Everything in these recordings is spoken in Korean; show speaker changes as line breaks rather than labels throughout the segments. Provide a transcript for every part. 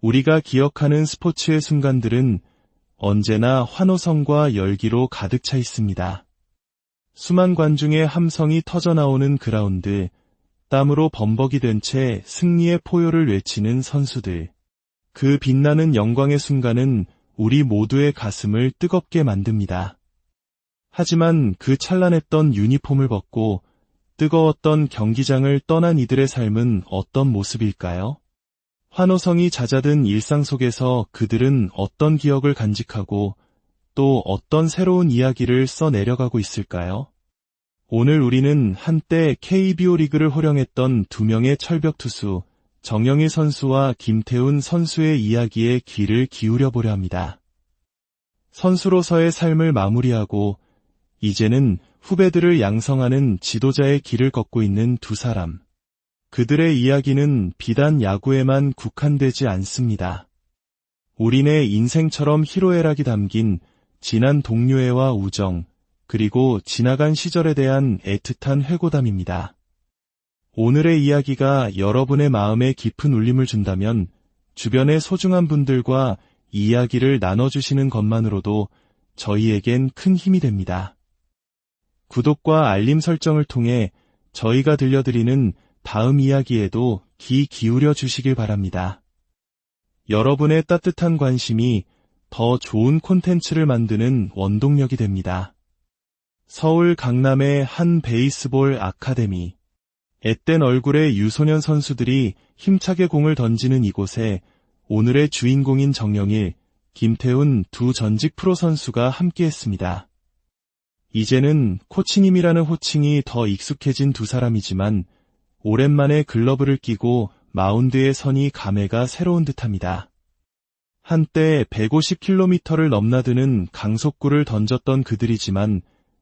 우리가 기억하는 스포츠의 순간들은 언제나 환호성과 열기로 가득 차 있습니다. 수만 관중의 함성이 터져나오는 그라운드, 땀으로 범벅이 된 채 승리의 포효를 외치는 선수들. 그 빛나는 영광의 순간은 우리 모두의 가슴을 뜨겁게 만듭니다. 하지만 그 찬란했던 유니폼을 벗고 뜨거웠던 경기장을 떠난 이들의 삶은 어떤 모습일까요? 환호성이 잦아든 일상 속에서 그들은 어떤 기억을 간직하고 또 어떤 새로운 이야기를 써내려가고 있을까요? 오늘 우리는 한때 KBO 리그를 호령했던 두 명의 철벽 투수, 정영일 선수와 김태훈 선수의 이야기에 귀를 기울여 보려 합니다. 선수로서의 삶을 마무리하고 이제는 후배들을 양성하는 지도자의 길을 걷고 있는 두 사람. 그들의 이야기는 비단 야구에만 국한되지 않습니다. 우리네 인생처럼 희로애락이 담긴 지난 동료애와 우정, 그리고 지나간 시절에 대한 애틋한 회고담입니다. 오늘의 이야기가 여러분의 마음에 깊은 울림을 준다면 주변의 소중한 분들과 이야기를 나눠주시는 것만으로도 저희에겐 큰 힘이 됩니다. 구독과 알림 설정을 통해 저희가 들려드리는 다음 이야기에도 귀 기울여 주시길 바랍니다. 여러분의 따뜻한 관심이 더 좋은 콘텐츠를 만드는 원동력이 됩니다. 서울 강남의 한 베이스볼 아카데미. 앳된 얼굴의 유소년 선수들이 힘차게 공을 던지는 이곳에 오늘의 주인공인 정영일, 김태훈 두 전직 프로 선수가 함께했습니다. 이제는 코치님이라는 호칭이 더 익숙해진 두 사람이지만 오랜만에 글러브를 끼고 마운드에 서니 감회가 새로운 듯합니다. 한때 150km를 넘나드는 강속구를 던졌던 그들이지만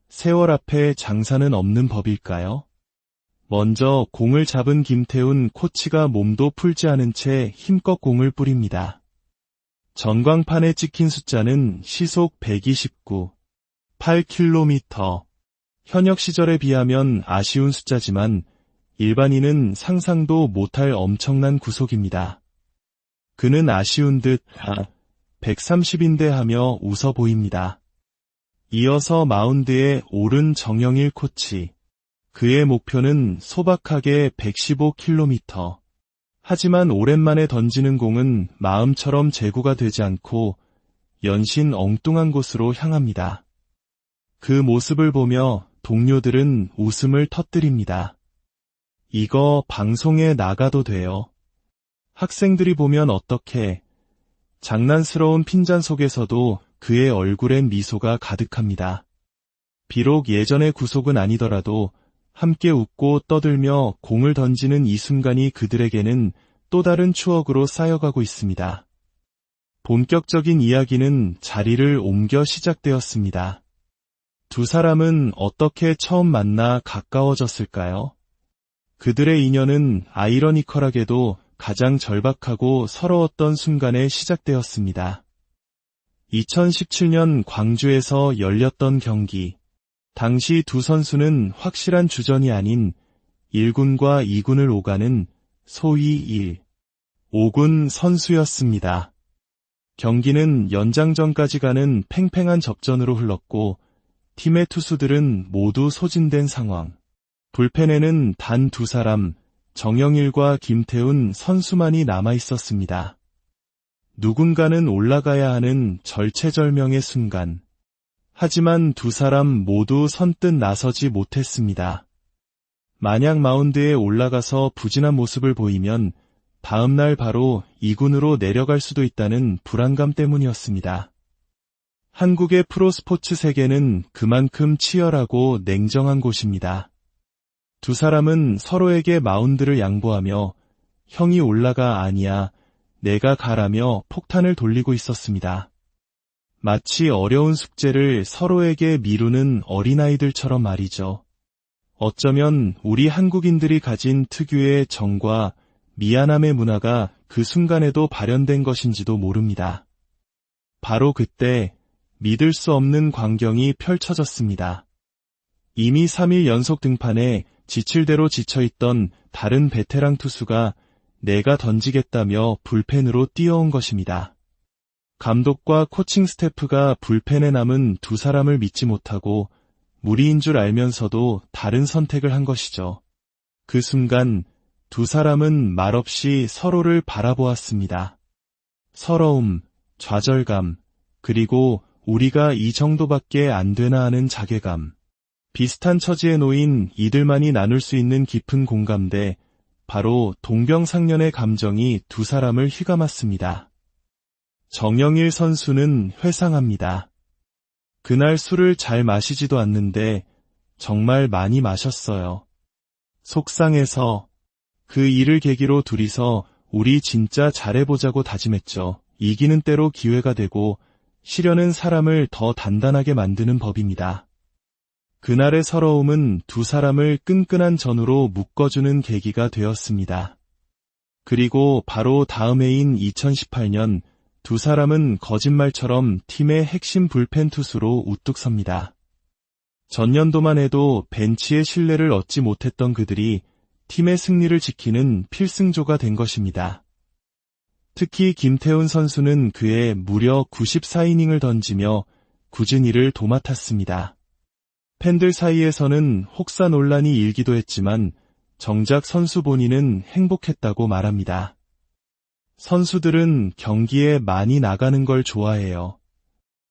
세월 앞에 장사는 없는 법일까요? 먼저 공을 잡은 김태훈 코치가 몸도 풀지 않은 채 힘껏 공을 뿌립니다. 전광판에 찍힌 숫자는 시속 129, 8km. 현역 시절에 비하면 아쉬운 숫자지만 일반인은 상상도 못할 엄청난 구속입니다. 그는 아쉬운 듯 130인데 하며 웃어 보입니다. 이어서 마운드에 오른 정영일 코치. 그의 목표는 소박하게 115km. 하지만 오랜만에 던지는 공은 마음처럼 제구가 되지 않고 연신 엉뚱한 곳으로 향합니다. 그 모습을 보며 동료들은 웃음을 터뜨립니다. 이거 방송에 나가도 돼요. 학생들이 보면 어떡해. 장난스러운 핀잔 속에서도 그의 얼굴엔 미소가 가득합니다. 비록 예전의 구속은 아니더라도 함께 웃고 떠들며 공을 던지는 이 순간이 그들에게는 또 다른 추억으로 쌓여가고 있습니다. 본격적인 이야기는 자리를 옮겨 시작되었습니다. 두 사람은 어떻게 처음 만나 가까워졌을까요? 그들의 인연은 아이러니컬하게도 가장 절박하고 서러웠던 순간에 시작되었습니다. 2017년 광주에서 열렸던 경기. 당시 두 선수는 확실한 주전이 아닌 1군과 2군을 오가는 소위 1, 5군 선수였습니다. 경기는 연장전까지 가는 팽팽한 접전으로 흘렀고 팀의 투수들은 모두 소진된 상황. 불펜에는 단 두 사람, 정영일과 김태훈 선수만이 남아있었습니다. 누군가는 올라가야 하는 절체절명의 순간. 하지만 두 사람 모두 선뜻 나서지 못했습니다. 만약 마운드에 올라가서 부진한 모습을 보이면 다음날 바로 2군으로 내려갈 수도 있다는 불안감 때문이었습니다. 한국의 프로스포츠 세계는 그만큼 치열하고 냉정한 곳입니다. 두 사람은 서로에게 마운드를 양보하며 형이 올라가 아니야, 내가 가라며 폭탄을 돌리고 있었습니다. 마치 어려운 숙제를 서로에게 미루는 어린아이들처럼 말이죠. 어쩌면 우리 한국인들이 가진 특유의 정과 미안함의 문화가 그 순간에도 발현된 것인지도 모릅니다. 바로 그때 믿을 수 없는 광경이 펼쳐졌습니다. 이미 3일 연속 등판에 지칠 대로 지쳐있던 다른 베테랑 투수가 내가 던지겠다며 불펜으로 뛰어온 것입니다. 감독과 코칭 스태프가 불펜에 남은 두 사람을 믿지 못하고 무리인 줄 알면서도 다른 선택을 한 것이죠. 그 순간 두 사람은 말없이 서로를 바라보았습니다. 서러움, 좌절감, 그리고 우리가 이 정도밖에 안 되나 하는 자괴감. 비슷한 처지에 놓인 이들만이 나눌 수 있는 깊은 공감대, 바로 동병상련의 감정이 두 사람을 휘감았습니다. 정영일 선수는 회상합니다. 그날 술을 잘 마시지도 않는데 정말 많이 마셨어요. 속상해서 그 일을 계기로 둘이서 우리 진짜 잘해보자고 다짐했죠. 이기는 때로 기회가 되고 시련은 사람을 더 단단하게 만드는 법입니다. 그날의 서러움은 두 사람을 끈끈한 전우로 묶어주는 계기가 되었습니다. 그리고 바로 다음 해인 2018년 두 사람은 거짓말처럼 팀의 핵심 불펜 투수로 우뚝 섭니다. 전년도만 해도 벤치의 신뢰를 얻지 못했던 그들이 팀의 승리를 지키는 필승조가 된 것입니다. 특히 김태훈 선수는 그해 무려 94이닝을 던지며 굳은 일을 도맡았습니다. 팬들 사이에서는 혹사 논란이 일기도 했지만 정작 선수 본인은 행복했다고 말합니다. 선수들은 경기에 많이 나가는 걸 좋아해요.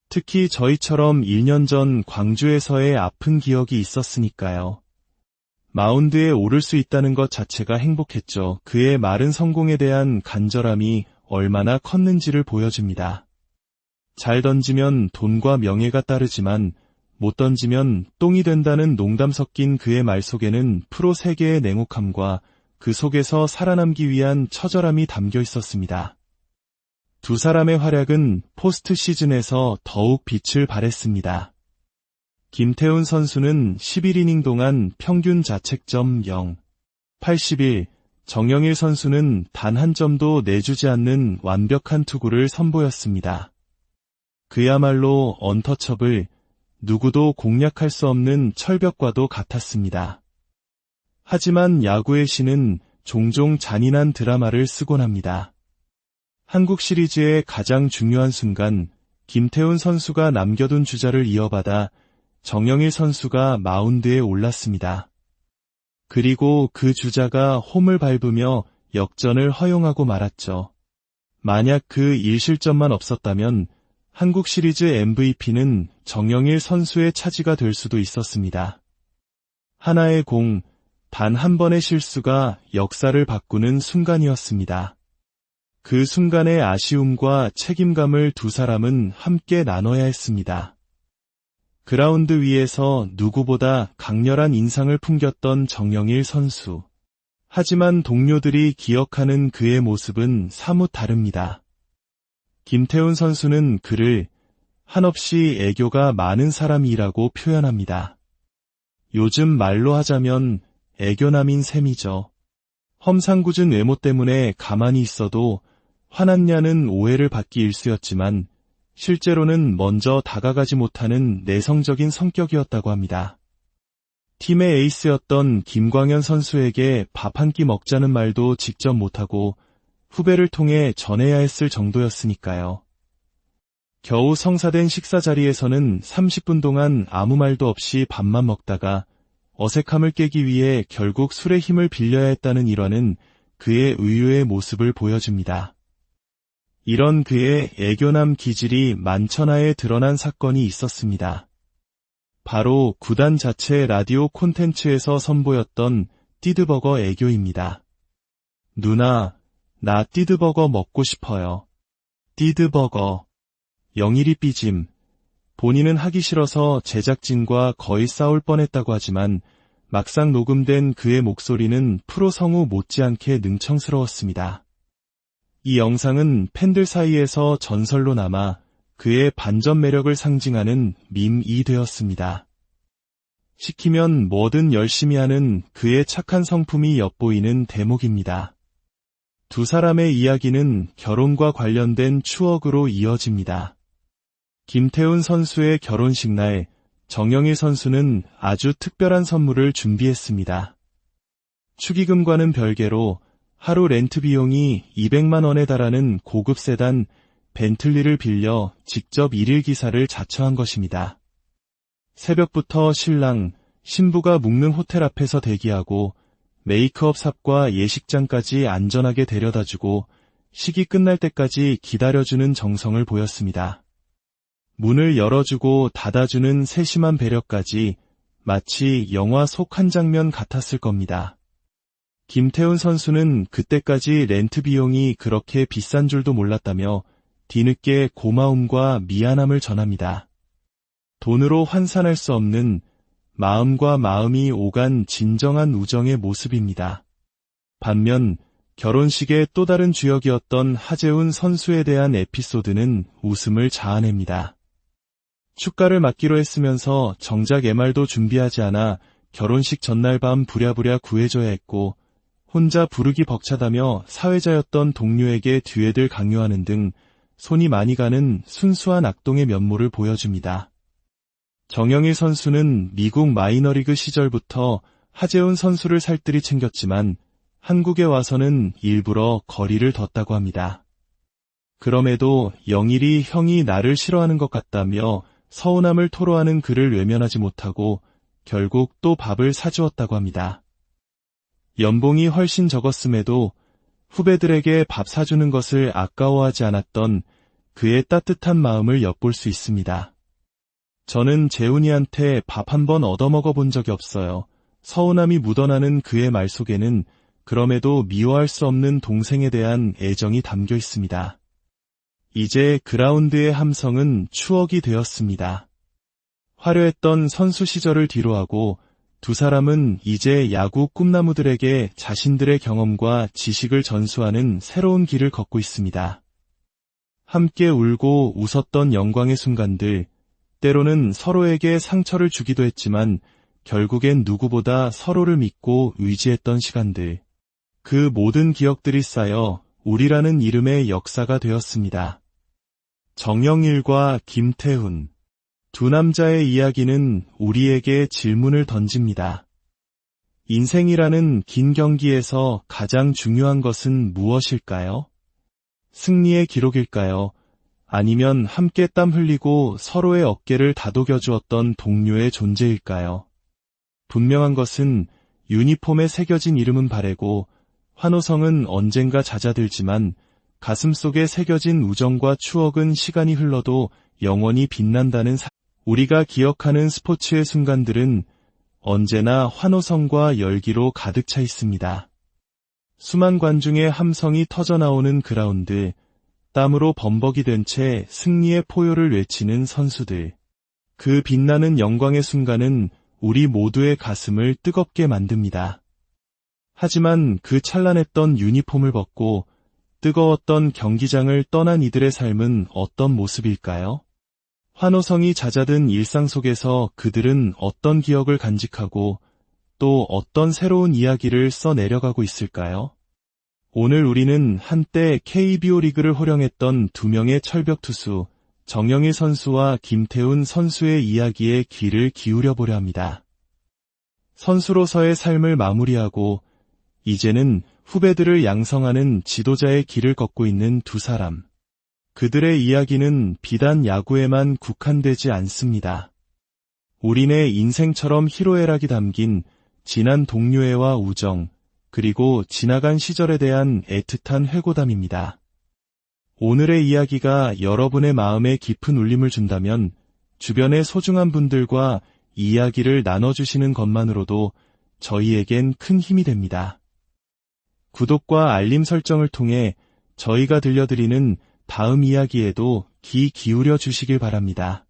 특히 저희처럼 1년 전 광주에서의 아픈 기억이 있었으니까요. 마운드에 오를 수 있다는 것 자체가 행복했죠. 그의 말은 성공에 대한 간절함이 얼마나 컸는지를 보여줍니다. 잘 던지면 돈과 명예가 따르지만 못 던지면 똥이 된다는 농담 섞인 그의 말 속에는 프로 세계의 냉혹함과 그 속에서 살아남기 위한 처절함이 담겨 있었습니다. 두 사람의 활약은 포스트 시즌에서 더욱 빛을 발했습니다. 김태훈 선수는 11이닝 동안 평균 자책점 0, 81, 정영일 선수는 단 한 점도 내주지 않는 완벽한 투구를 선보였습니다. 그야말로 언터처블, 누구도 공략할 수 없는 철벽과도 같았습니다. 하지만 야구의 신은 종종 잔인한 드라마를 쓰곤 합니다. 한국 시리즈의 가장 중요한 순간, 김태훈 선수가 남겨둔 주자를 이어받아 정영일 선수가 마운드에 올랐습니다. 그리고 그 주자가 홈을 밟으며 역전을 허용하고 말았죠. 만약 그 1실점만 없었다면 한국 시리즈 MVP는 정영일 선수의 차지가 될 수도 있었습니다. 하나의 공, 단 한 번의 실수가 역사를 바꾸는 순간이었습니다. 그 순간의 아쉬움과 책임감을 두 사람은 함께 나눠야 했습니다. 그라운드 위에서 누구보다 강렬한 인상을 풍겼던 정영일 선수. 하지만 동료들이 기억하는 그의 모습은 사뭇 다릅니다. 김태훈 선수는 그를 한없이 애교가 많은 사람이라고 표현합니다. 요즘 말로 하자면 애교남인 셈이죠. 험상궂은 외모 때문에 가만히 있어도 화났냐는 오해를 받기 일쑤였지만 실제로는 먼저 다가가지 못하는 내성적인 성격이었다고 합니다. 팀의 에이스였던 김광현 선수에게 밥 한 끼 먹자는 말도 직접 못하고 후배를 통해 전해야 했을 정도였으니까요. 겨우 성사된 식사 자리에서는 30분 동안 아무 말도 없이 밥만 먹다가 어색함을 깨기 위해 결국 술의 힘을 빌려야 했다는 일화는 그의 의외의 모습을 보여줍니다. 이런 그의 애교남 기질이 만천하에 드러난 사건이 있었습니다. 바로 구단 자체 라디오 콘텐츠에서 선보였던 띠드버거 애교입니다. 누나, 나 띠드버거 먹고 싶어요. 띠드버거. 영일이 삐짐. 본인은 하기 싫어서 제작진과 거의 싸울 뻔했다고 하지만 막상 녹음된 그의 목소리는 프로 성우 못지않게 능청스러웠습니다. 이 영상은 팬들 사이에서 전설로 남아 그의 반전 매력을 상징하는 밈이 되었습니다. 시키면 뭐든 열심히 하는 그의 착한 성품이 엿보이는 대목입니다. 두 사람의 이야기는 결혼과 관련된 추억으로 이어집니다. 김태훈 선수의 결혼식 날, 정영일 선수는 아주 특별한 선물을 준비했습니다. 축의금과는 별개로 하루 렌트 비용이 200만 원에 달하는 고급 세단 벤틀리를 빌려 직접 일일 기사를 자처한 것입니다. 새벽부터 신랑, 신부가 묵는 호텔 앞에서 대기하고 메이크업 삽과 예식장까지 안전하게 데려다주고 식이 끝날 때까지 기다려주는 정성을 보였습니다. 문을 열어주고 닫아주는 세심한 배려까지 마치 영화 속 한 장면 같았을 겁니다. 김태훈 선수는 그때까지 렌트 비용이 그렇게 비싼 줄도 몰랐다며 뒤늦게 고마움과 미안함을 전합니다. 돈으로 환산할 수 없는 마음과 마음이 오간 진정한 우정의 모습입니다. 반면 결혼식의 또 다른 주역이었던 하재훈 선수에 대한 에피소드는 웃음을 자아냅니다. 축가를 맡기로 했으면서 정작 MR도 준비하지 않아 결혼식 전날 밤 부랴부랴 구해줘야 했고 혼자 부르기 벅차다며 사회자였던 동료에게 듀엣을 강요하는 등 손이 많이 가는 순수한 악동의 면모를 보여줍니다. 정영일 선수는 미국 마이너리그 시절부터 하재훈 선수를 살뜰히 챙겼지만 한국에 와서는 일부러 거리를 뒀다고 합니다. 그럼에도 영일이 형이 나를 싫어하는 것 같다며 서운함을 토로하는 그를 외면하지 못하고 결국 또 밥을 사주었다고 합니다. 연봉이 훨씬 적었음에도 후배들에게 밥 사주는 것을 아까워하지 않았던 그의 따뜻한 마음을 엿볼 수 있습니다. 저는 재훈이한테 밥 한 번 얻어먹어 본 적이 없어요. 서운함이 묻어나는 그의 말 속에는 그럼에도 미워할 수 없는 동생에 대한 애정이 담겨 있습니다. 이제 그라운드의 함성은 추억이 되었습니다. 화려했던 선수 시절을 뒤로하고 두 사람은 이제 야구 꿈나무들에게 자신들의 경험과 지식을 전수하는 새로운 길을 걷고 있습니다. 함께 울고 웃었던 영광의 순간들, 때로는 서로에게 상처를 주기도 했지만 결국엔 누구보다 서로를 믿고 의지했던 시간들, 그 모든 기억들이 쌓여 우리라는 이름의 역사가 되었습니다. 정영일과 김태훈, 두 남자의 이야기는 우리에게 질문을 던집니다. 인생이라는 긴 경기에서 가장 중요한 것은 무엇일까요? 승리의 기록일까요? 아니면 함께 땀 흘리고 서로의 어깨를 다독여 주었던 동료의 존재일까요? 분명한 것은 유니폼에 새겨진 이름은 바래고 환호성은 언젠가 잦아들지만 가슴속에 새겨진 우정과 추억은 시간이 흘러도 영원히 빛난다는 우리가 기억하는 스포츠의 순간들은 언제나 환호성과 열기로 가득 차 있습니다. 수만 관중의 함성이 터져나오는 그라운드, 땀으로 범벅이 된 채 승리의 포효를 외치는 선수들. 그 빛나는 영광의 순간은 우리 모두의 가슴을 뜨겁게 만듭니다. 하지만 그 찬란했던 유니폼을 벗고 뜨거웠던 경기장을 떠난 이들의 삶은 어떤 모습일까요? 환호성이 잦아든 일상 속에서 그들은 어떤 기억을 간직하고 또 어떤 새로운 이야기를 써내려가고 있을까요? 오늘 우리는 한때 KBO 리그를 호령했던 두 명의 철벽 투수, 정영일 선수와 김태훈 선수의 이야기에 귀를 기울여 보려 합니다. 선수로서의 삶을 마무리하고 이제는 후배들을 양성하는 지도자의 길을 걷고 있는 두 사람. 그들의 이야기는 비단 야구에만 국한되지 않습니다. 우리네 인생처럼 희로애락이 담긴 진한 동료애와 우정, 그리고 지나간 시절에 대한 애틋한 회고담입니다. 오늘의 이야기가 여러분의 마음에 깊은 울림을 준다면 주변의 소중한 분들과 이야기를 나눠주시는 것만으로도 저희에겐 큰 힘이 됩니다. 구독과 알림 설정을 통해 저희가 들려드리는 다음 이야기에도 귀 기울여 주시길 바랍니다.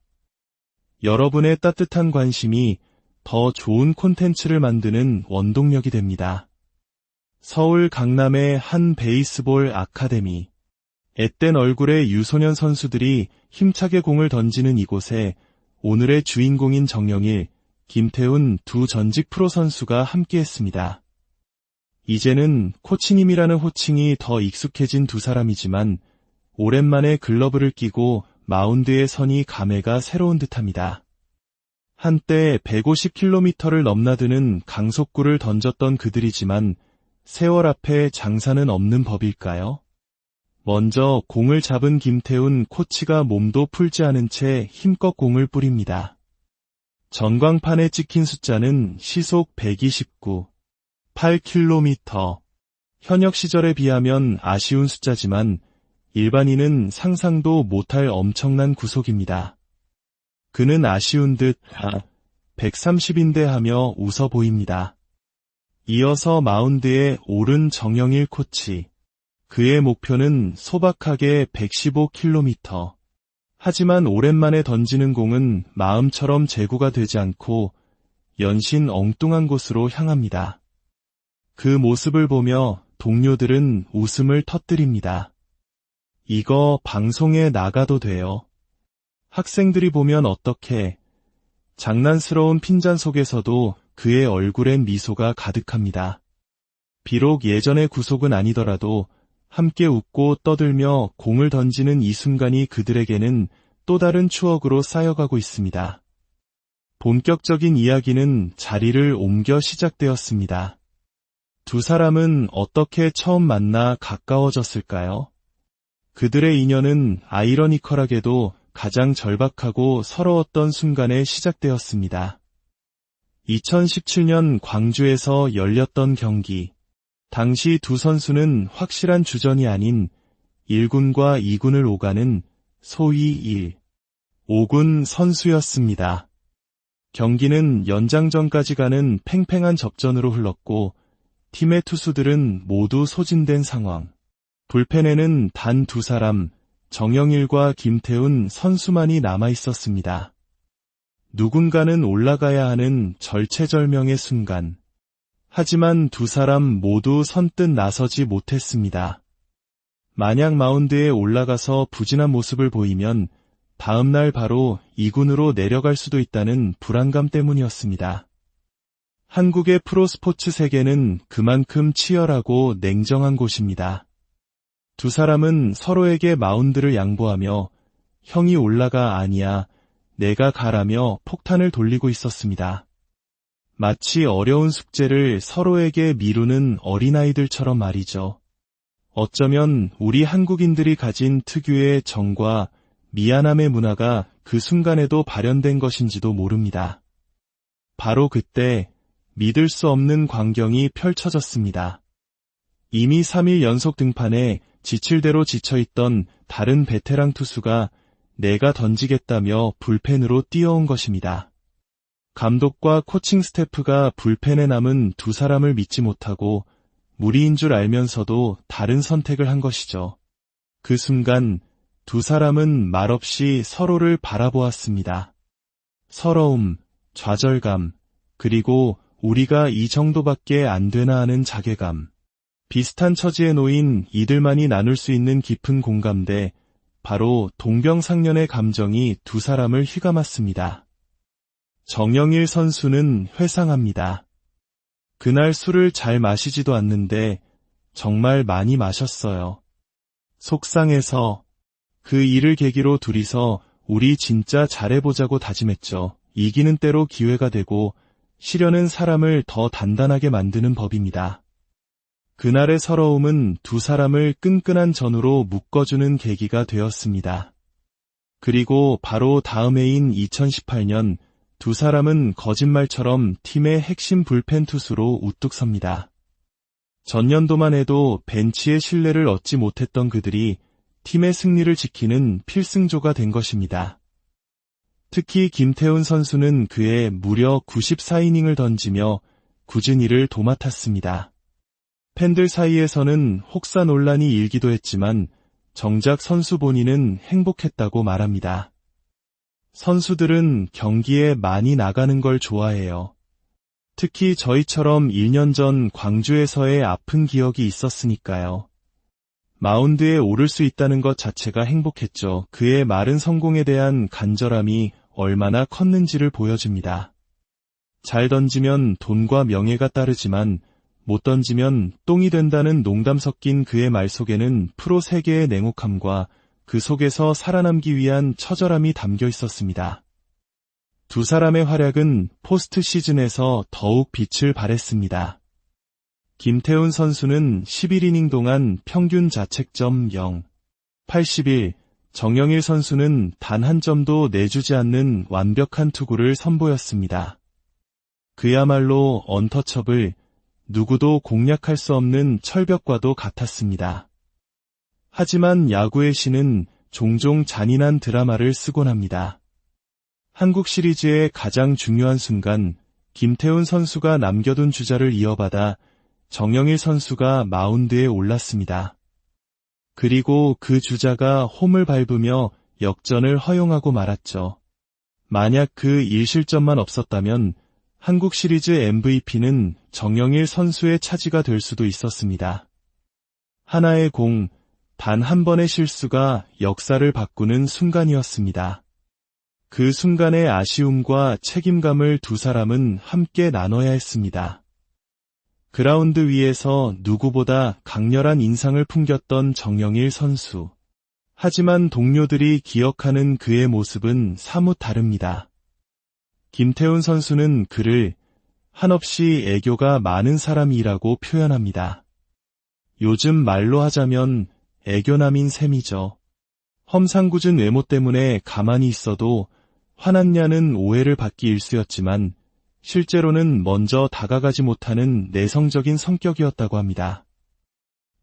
여러분의 따뜻한 관심이 더 좋은 콘텐츠를 만드는 원동력이 됩니다. 서울 강남의 한 베이스볼 아카데미. 앳된 얼굴의 유소년 선수들이 힘차게 공을 던지는 이곳에 오늘의 주인공인 정영일, 김태훈 두 전직 프로 선수가 함께했습니다. 이제는 코치님이라는 호칭이 더 익숙해진 두 사람이지만 오랜만에 글러브를 끼고 마운드에 서니 감회가 새로운 듯합니다. 한때 150km를 넘나드는 강속구를 던졌던 그들이지만 세월 앞에 장사는 없는 법일까요? 먼저 공을 잡은 김태훈 코치가 몸도 풀지 않은 채 힘껏 공을 뿌립니다. 전광판에 찍힌 숫자는 시속 129, 8km. 현역 시절에 비하면 아쉬운 숫자지만 일반인은 상상도 못할 엄청난 구속입니다. 그는 아쉬운 듯 130인데 하며 웃어 보입니다. 이어서 마운드에 오른 정영일 코치. 그의 목표는 소박하게 115km. 하지만 오랜만에 던지는 공은 마음처럼 제구가 되지 않고 연신 엉뚱한 곳으로 향합니다. 그 모습을 보며 동료들은 웃음을 터뜨립니다. 이거 방송에 나가도 돼요. 학생들이 보면 어떡해. 장난스러운 핀잔 속에서도 그의 얼굴엔 미소가 가득합니다. 비록 예전의 구속은 아니더라도 함께 웃고 떠들며 공을 던지는 이 순간이 그들에게는 또 다른 추억으로 쌓여가고 있습니다. 본격적인 이야기는 자리를 옮겨 시작되었습니다. 두 사람은 어떻게 처음 만나 가까워졌을까요? 그들의 인연은 아이러니컬하게도 가장 절박하고 서러웠던 순간에 시작되었습니다. 2017년 광주에서 열렸던 경기. 당시 두 선수는 확실한 주전이 아닌 1군과 2군을 오가는 소위 1, 5군 선수였습니다. 경기는 연장전까지 가는 팽팽한 접전으로 흘렀고 팀의 투수들은 모두 소진된 상황. 불펜에는 단 두 사람, 정영일과 김태훈 선수만이 남아 있었습니다. 누군가는 올라가야 하는 절체절명의 순간. 하지만 두 사람 모두 선뜻 나서지 못했습니다. 만약 마운드에 올라가서 부진한 모습을 보이면 다음날 바로 2군으로 내려갈 수도 있다는 불안감 때문이었습니다. 한국의 프로스포츠 세계는 그만큼 치열하고 냉정한 곳입니다. 두 사람은 서로에게 마운드를 양보하며 형이 올라가 아니야, 내가 가라며 폭탄을 돌리고 있었습니다. 마치 어려운 숙제를 서로에게 미루는 어린아이들처럼 말이죠. 어쩌면 우리 한국인들이 가진 특유의 정과 미안함의 문화가 그 순간에도 발현된 것인지도 모릅니다. 바로 그때 믿을 수 없는 광경이 펼쳐졌습니다. 이미 3일 연속 등판에 지칠 대로 지쳐있던 다른 베테랑 투수가 내가 던지겠다며 불펜으로 뛰어온 것입니다. 감독과 코칭 스태프가 불펜에 남은 두 사람을 믿지 못하고 무리인 줄 알면서도 다른 선택을 한 것이죠. 그 순간 두 사람은 말없이 서로를 바라보았습니다. 서러움, 좌절감, 그리고 우리가 이 정도밖에 안 되나 하는 자괴감. 비슷한 처지에 놓인 이들만이 나눌 수 있는 깊은 공감대, 바로 동병상련의 감정이 두 사람을 휘감았습니다. 정영일 선수는 회상합니다. 그날 술을 잘 마시지도 않는데 정말 많이 마셨어요. 속상해서 그 일을 계기로 둘이서 우리 진짜 잘해보자고 다짐했죠. 이기는 때로 기회가 되고 시련은 사람을 더 단단하게 만드는 법입니다. 그날의 서러움은 두 사람을 끈끈한 전우로 묶어주는 계기가 되었습니다. 그리고 바로 다음 해인 2018년 두 사람은 거짓말처럼 팀의 핵심 불펜 투수로 우뚝 섭니다. 전년도만 해도 벤치의 신뢰를 얻지 못했던 그들이 팀의 승리를 지키는 필승조가 된 것입니다. 특히 김태훈 선수는 그해 무려 94이닝을 던지며 굳은 일을 도맡았습니다. 팬들 사이에서는 혹사 논란이 일기도 했지만 정작 선수 본인은 행복했다고 말합니다. 선수들은 경기에 많이 나가는 걸 좋아해요. 특히 저희처럼 1년 전 광주에서의 아픈 기억이 있었으니까요. 마운드에 오를 수 있다는 것 자체가 행복했죠. 그의 마른 성공에 대한 간절함이 얼마나 컸는지를 보여줍니다. 잘 던지면 돈과 명예가 따르지만 못 던지면 똥이 된다는 농담 섞인 그의 말 속에는 프로 세계의 냉혹함과 그 속에서 살아남기 위한 처절함이 담겨 있었습니다. 두 사람의 활약은 포스트 시즌에서 더욱 빛을 발했습니다. 김태훈 선수는 11이닝 동안 평균 자책점 0, 81, 정영일 선수는 단 한 점도 내주지 않는 완벽한 투구를 선보였습니다. 그야말로 언터처블, 누구도 공략할 수 없는 철벽과도 같았습니다. 하지만 야구의 신은 종종 잔인한 드라마를 쓰곤 합니다. 한국 시리즈의 가장 중요한 순간, 김태훈 선수가 남겨둔 주자를 이어받아 정영일 선수가 마운드에 올랐습니다. 그리고 그 주자가 홈을 밟으며 역전을 허용하고 말았죠. 만약 그 1실점만 없었다면 한국 시리즈 MVP는 정영일 선수의 차지가 될 수도 있었습니다. 하나의 공, 단 한 번의 실수가 역사를 바꾸는 순간이었습니다. 그 순간의 아쉬움과 책임감을 두 사람은 함께 나눠야 했습니다. 그라운드 위에서 누구보다 강렬한 인상을 풍겼던 정영일 선수. 하지만 동료들이 기억하는 그의 모습은 사뭇 다릅니다. 김태훈 선수는 그를 한없이 애교가 많은 사람이라고 표현합니다. 요즘 말로 하자면 애교남인 셈이죠. 험상궂은 외모 때문에 가만히 있어도 화났냐는 오해를 받기 일쑤였지만 실제로는 먼저 다가가지 못하는 내성적인 성격이었다고 합니다.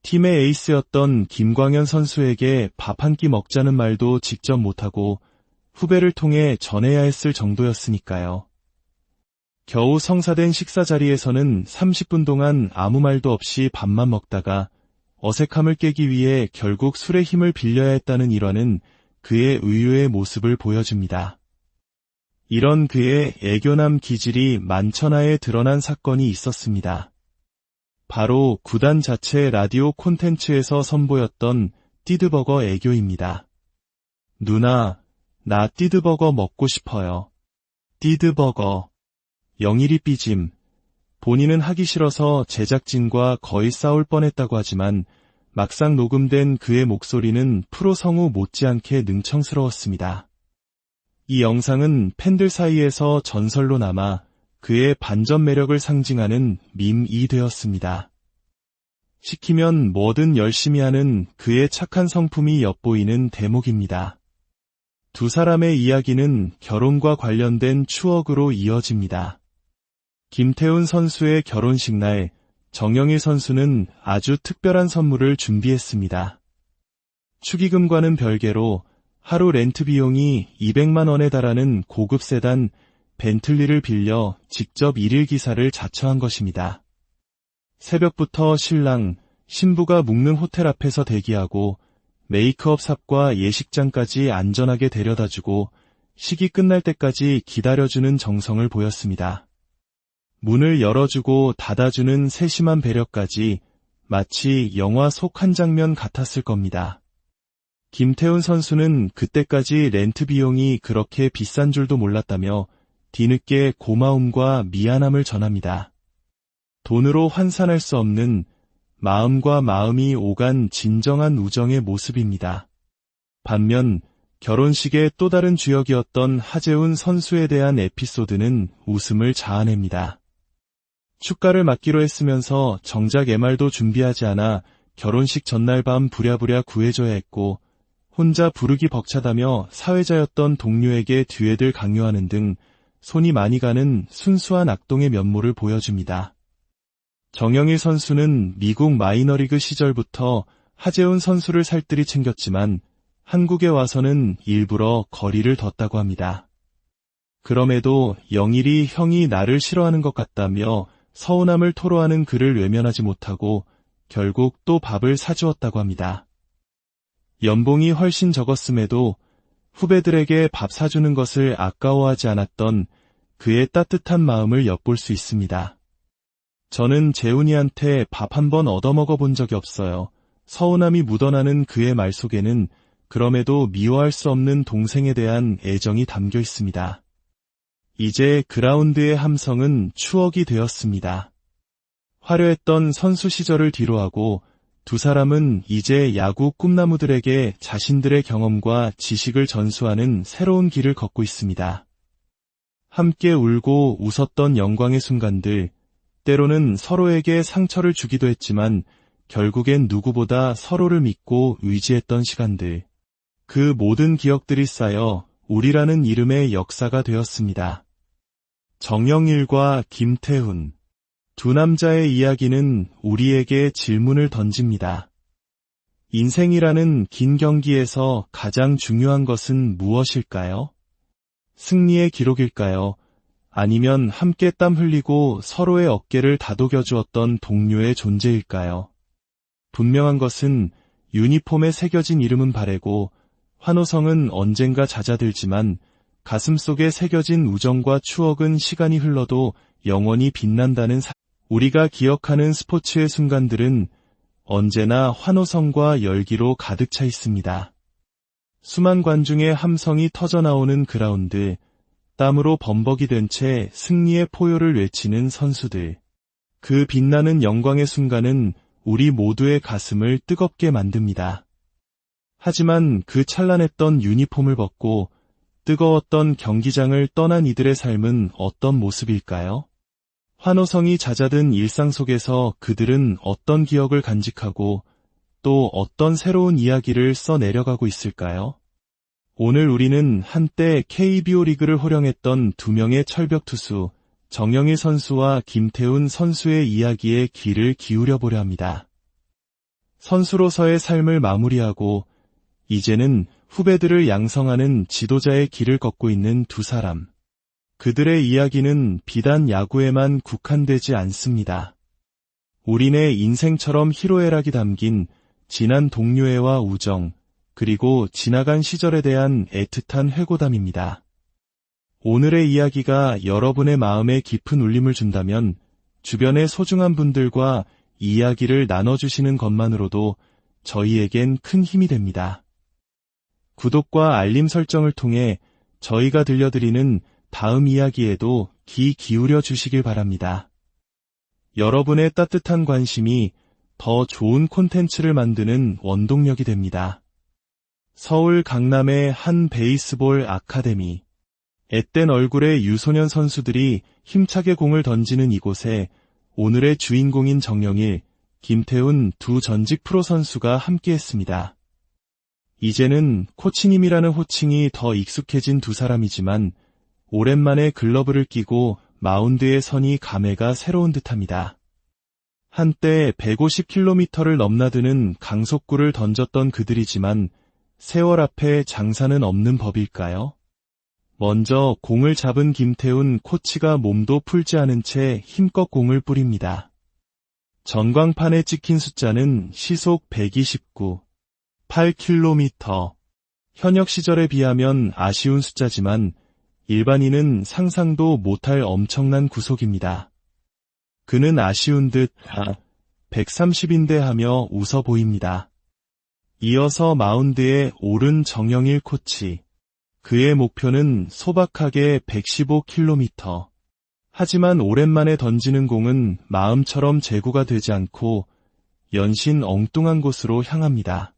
팀의 에이스였던 김광현 선수에게 밥 한 끼 먹자는 말도 직접 못하고 후배를 통해 전해야 했을 정도였으니까요. 겨우 성사된 식사 자리에서는 30분 동안 아무 말도 없이 밥만 먹다가 어색함을 깨기 위해 결국 술의 힘을 빌려야 했다는 일화는 그의 의외의 모습을 보여줍니다. 이런 그의 애교남 기질이 만천하에 드러난 사건이 있었습니다. 바로 구단 자체 라디오 콘텐츠에서 선보였던 띠드버거 애교입니다. 누나, 나 띠드버거 먹고 싶어요. 띠드버거. 영일이 삐짐. 본인은 하기 싫어서 제작진과 거의 싸울 뻔했다고 하지만 막상 녹음된 그의 목소리는 프로 성우 못지않게 능청스러웠습니다. 이 영상은 팬들 사이에서 전설로 남아 그의 반전 매력을 상징하는 밈이 되었습니다. 시키면 뭐든 열심히 하는 그의 착한 성품이 엿보이는 대목입니다. 두 사람의 이야기는 결혼과 관련된 추억으로 이어집니다. 김태훈 선수의 결혼식 날, 정영일 선수는 아주 특별한 선물을 준비했습니다. 축의금과는 별개로 하루 렌트 비용이 200만 원에 달하는 고급 세단 벤틀리를 빌려 직접 일일 기사를 자처한 것입니다. 새벽부터 신랑, 신부가 묵는 호텔 앞에서 대기하고 메이크업 삽과 예식장까지 안전하게 데려다주고 식이 끝날 때까지 기다려주는 정성을 보였습니다. 문을 열어주고 닫아주는 세심한 배려까지 마치 영화 속 한 장면 같았을 겁니다. 김태훈 선수는 그때까지 렌트 비용이 그렇게 비싼 줄도 몰랐다며 뒤늦게 고마움과 미안함을 전합니다. 돈으로 환산할 수 없는 마음과 마음이 오간 진정한 우정의 모습입니다. 반면 결혼식의 또 다른 주역이었던 하재훈 선수에 대한 에피소드는 웃음을 자아냅니다. 축가를 맡기로 했으면서 정작 MR도 준비하지 않아 결혼식 전날 밤 부랴부랴 구해줘야 했고 혼자 부르기 벅차다며 사회자였던 동료에게 듀엣을 강요하는 등 손이 많이 가는 순수한 악동의 면모를 보여줍니다. 정영일 선수는 미국 마이너리그 시절부터 하재훈 선수를 살뜰히 챙겼지만 한국에 와서는 일부러 거리를 뒀다고 합니다. 그럼에도 영일이 형이 나를 싫어하는 것 같다며 서운함을 토로하는 그를 외면하지 못하고 결국 또 밥을 사주었다고 합니다. 연봉이 훨씬 적었음에도 후배들에게 밥 사주는 것을 아까워하지 않았던 그의 따뜻한 마음을 엿볼 수 있습니다. 저는 재훈이한테 밥 한 번 얻어먹어 본 적이 없어요. 서운함이 묻어나는 그의 말 속에는 그럼에도 미워할 수 없는 동생에 대한 애정이 담겨 있습니다. 이제 그라운드의 함성은 추억이 되었습니다. 화려했던 선수 시절을 뒤로하고 두 사람은 이제 야구 꿈나무들에게 자신들의 경험과 지식을 전수하는 새로운 길을 걷고 있습니다. 함께 울고 웃었던 영광의 순간들, 때로는 서로에게 상처를 주기도 했지만 결국엔 누구보다 서로를 믿고 의지했던 시간들. 그 모든 기억들이 쌓여 우리라는 이름의 역사가 되었습니다. 정영일과 김태훈. 두 남자의 이야기는 우리에게 질문을 던집니다. 인생이라는 긴 경기에서 가장 중요한 것은 무엇일까요? 승리의 기록일까요? 아니면 함께 땀 흘리고 서로의 어깨를 다독여 주었던 동료의 존재일까요? 분명한 것은 유니폼에 새겨진 이름은 바래고 환호성은 언젠가 잦아들지만 가슴속에 새겨진 우정과 추억은 시간이 흘러도 영원히 빛난다는 우리가 기억하는 스포츠의 순간들은 언제나 환호성과 열기로 가득 차 있습니다. 수만 관중의 함성이 터져나오는 그라운드, 땀으로 범벅이 된 채 승리의 포효를 외치는 선수들. 그 빛나는 영광의 순간은 우리 모두의 가슴을 뜨겁게 만듭니다. 하지만 그 찬란했던 유니폼을 벗고 뜨거웠던 경기장을 떠난 이들의 삶은 어떤 모습일까요? 환호성이 잦아든 일상 속에서 그들은 어떤 기억을 간직하고 또 어떤 새로운 이야기를 써내려가고 있을까요? 오늘 우리는 한때 KBO 리그를 호령했던 두 명의 철벽 투수, 정영일 선수와 김태훈 선수의 이야기에 귀를 기울여 보려 합니다. 선수로서의 삶을 마무리하고 이제는 후배들을 양성하는 지도자의 길을 걷고 있는 두 사람. 그들의 이야기는 비단 야구에만 국한되지 않습니다. 우리네 인생처럼 희로애락이 담긴 지난 동료애와 우정, 그리고 지나간 시절에 대한 애틋한 회고담입니다. 오늘의 이야기가 여러분의 마음에 깊은 울림을 준다면 주변의 소중한 분들과 이야기를 나눠주시는 것만으로도 저희에겐 큰 힘이 됩니다. 구독과 알림 설정을 통해 저희가 들려드리는 다음 이야기에도 귀 기울여 주시길 바랍니다. 여러분의 따뜻한 관심이 더 좋은 콘텐츠를 만드는 원동력이 됩니다. 서울 강남의 한 베이스볼 아카데미. 앳된 얼굴의 유소년 선수들이 힘차게 공을 던지는 이곳에 오늘의 주인공인 정영일, 김태훈 두 전직 프로 선수가 함께했습니다. 이제는 코치님이라는 호칭이 더 익숙해진 두 사람이지만 오랜만에 글러브를 끼고 마운드에 서니 감회가 새로운 듯합니다. 한때 150km를 넘나드는 강속구를 던졌던 그들이지만 세월 앞에 장사는 없는 법일까요? 먼저 공을 잡은 김태훈 코치가 몸도 풀지 않은 채 힘껏 공을 뿌립니다. 전광판에 찍힌 숫자는 시속 129, 8km. 현역 시절에 비하면 아쉬운 숫자지만 일반인은 상상도 못할 엄청난 구속입니다. 그는 아쉬운 듯 130인데 하며 웃어 보입니다. 이어서 마운드에 오른 정영일 코치. 그의 목표는 소박하게 115km. 하지만 오랜만에 던지는 공은 마음처럼 제구가 되지 않고 연신 엉뚱한 곳으로 향합니다.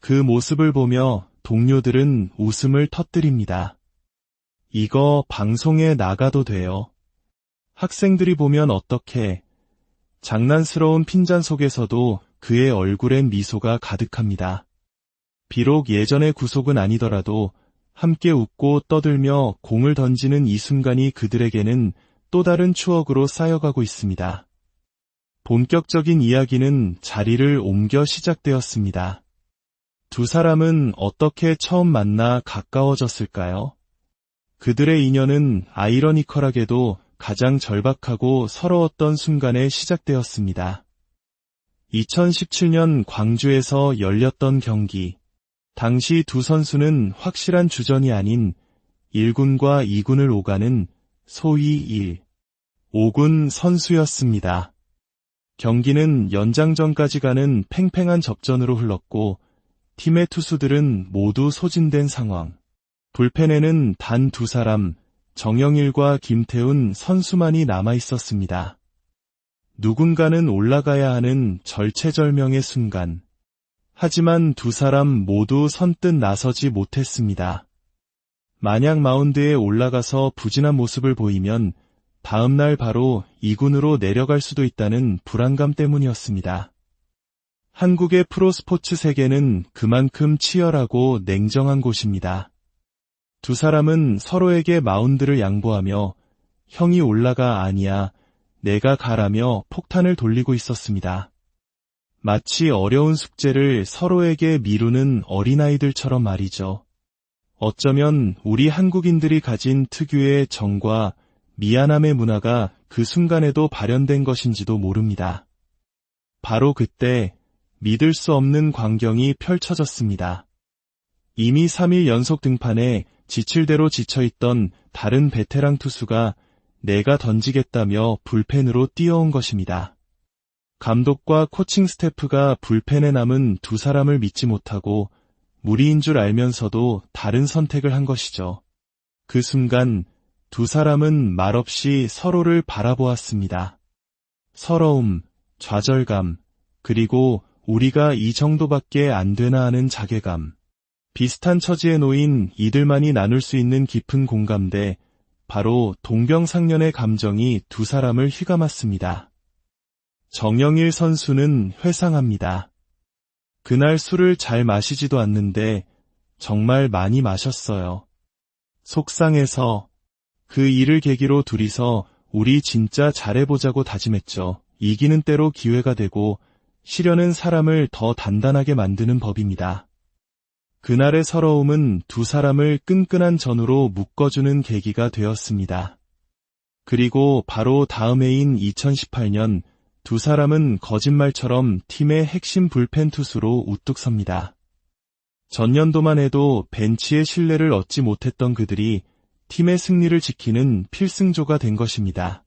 그 모습을 보며 동료들은 웃음을 터뜨립니다. 이거 방송에 나가도 돼요. 학생들이 보면 어떡해. 장난스러운 핀잔 속에서도 그의 얼굴엔 미소가 가득합니다. 비록 예전의 구속은 아니더라도 함께 웃고 떠들며 공을 던지는 이 순간이 그들에게는 또 다른 추억으로 쌓여가고 있습니다. 본격적인 이야기는 자리를 옮겨 시작되었습니다. 두 사람은 어떻게 처음 만나 가까워졌을까요? 그들의 인연은 아이러니컬하게도 가장 절박하고 서러웠던 순간에 시작되었습니다. 2017년 광주에서 열렸던 경기. 당시 두 선수는 확실한 주전이 아닌 1군과 2군을 오가는 소위 1, 5군 선수였습니다. 경기는 연장전까지 가는 팽팽한 접전으로 흘렀고 팀의 투수들은 모두 소진된 상황. 불펜에는 단 두 사람, 정영일과 김태훈 선수만이 남아 있었습니다. 누군가는 올라가야 하는 절체절명의 순간. 하지만 두 사람 모두 선뜻 나서지 못했습니다. 만약 마운드에 올라가서 부진한 모습을 보이면 다음날 바로 2군으로 내려갈 수도 있다는 불안감 때문이었습니다. 한국의 프로스포츠 세계는 그만큼 치열하고 냉정한 곳입니다. 두 사람은 서로에게 마운드를 양보하며 형이 올라가 아니야, 내가 가라며 폭탄을 돌리고 있었습니다. 마치 어려운 숙제를 서로에게 미루는 어린아이들처럼 말이죠. 어쩌면 우리 한국인들이 가진 특유의 정과 미안함의 문화가 그 순간에도 발현된 것인지도 모릅니다. 바로 그때 믿을 수 없는 광경이 펼쳐졌습니다. 이미 3일 연속 등판에 지칠 대로 지쳐있던 다른 베테랑 투수가 내가 던지겠다며 불펜으로 뛰어온 것입니다. 감독과 코칭 스태프가 불펜에 남은 두 사람을 믿지 못하고 무리인 줄 알면서도 다른 선택을 한 것이죠. 그 순간 두 사람은 말없이 서로를 바라보았습니다. 서러움, 좌절감, 그리고 우리가 이 정도밖에 안 되나 하는 자괴감. 비슷한 처지에 놓인 이들만이 나눌 수 있는 깊은 공감대, 바로 동병상련의 감정이 두 사람을 휘감았습니다. 정영일 선수는 회상합니다. 그날 술을 잘 마시지도 않는데 정말 많이 마셨어요. 속상해서 그 일을 계기로 둘이서 우리 진짜 잘해보자고 다짐했죠. 이기는 때로 기회가 되고 시련은 사람을 더 단단하게 만드는 법입니다. 그날의 서러움은 두 사람을 끈끈한 전우로 묶어주는 계기가 되었습니다. 그리고 바로 다음 해인 2018년 두 사람은 거짓말처럼 팀의 핵심 불펜 투수로 우뚝 섭니다. 전년도만 해도 벤치의 신뢰를 얻지 못했던 그들이 팀의 승리를 지키는 필승조가 된 것입니다.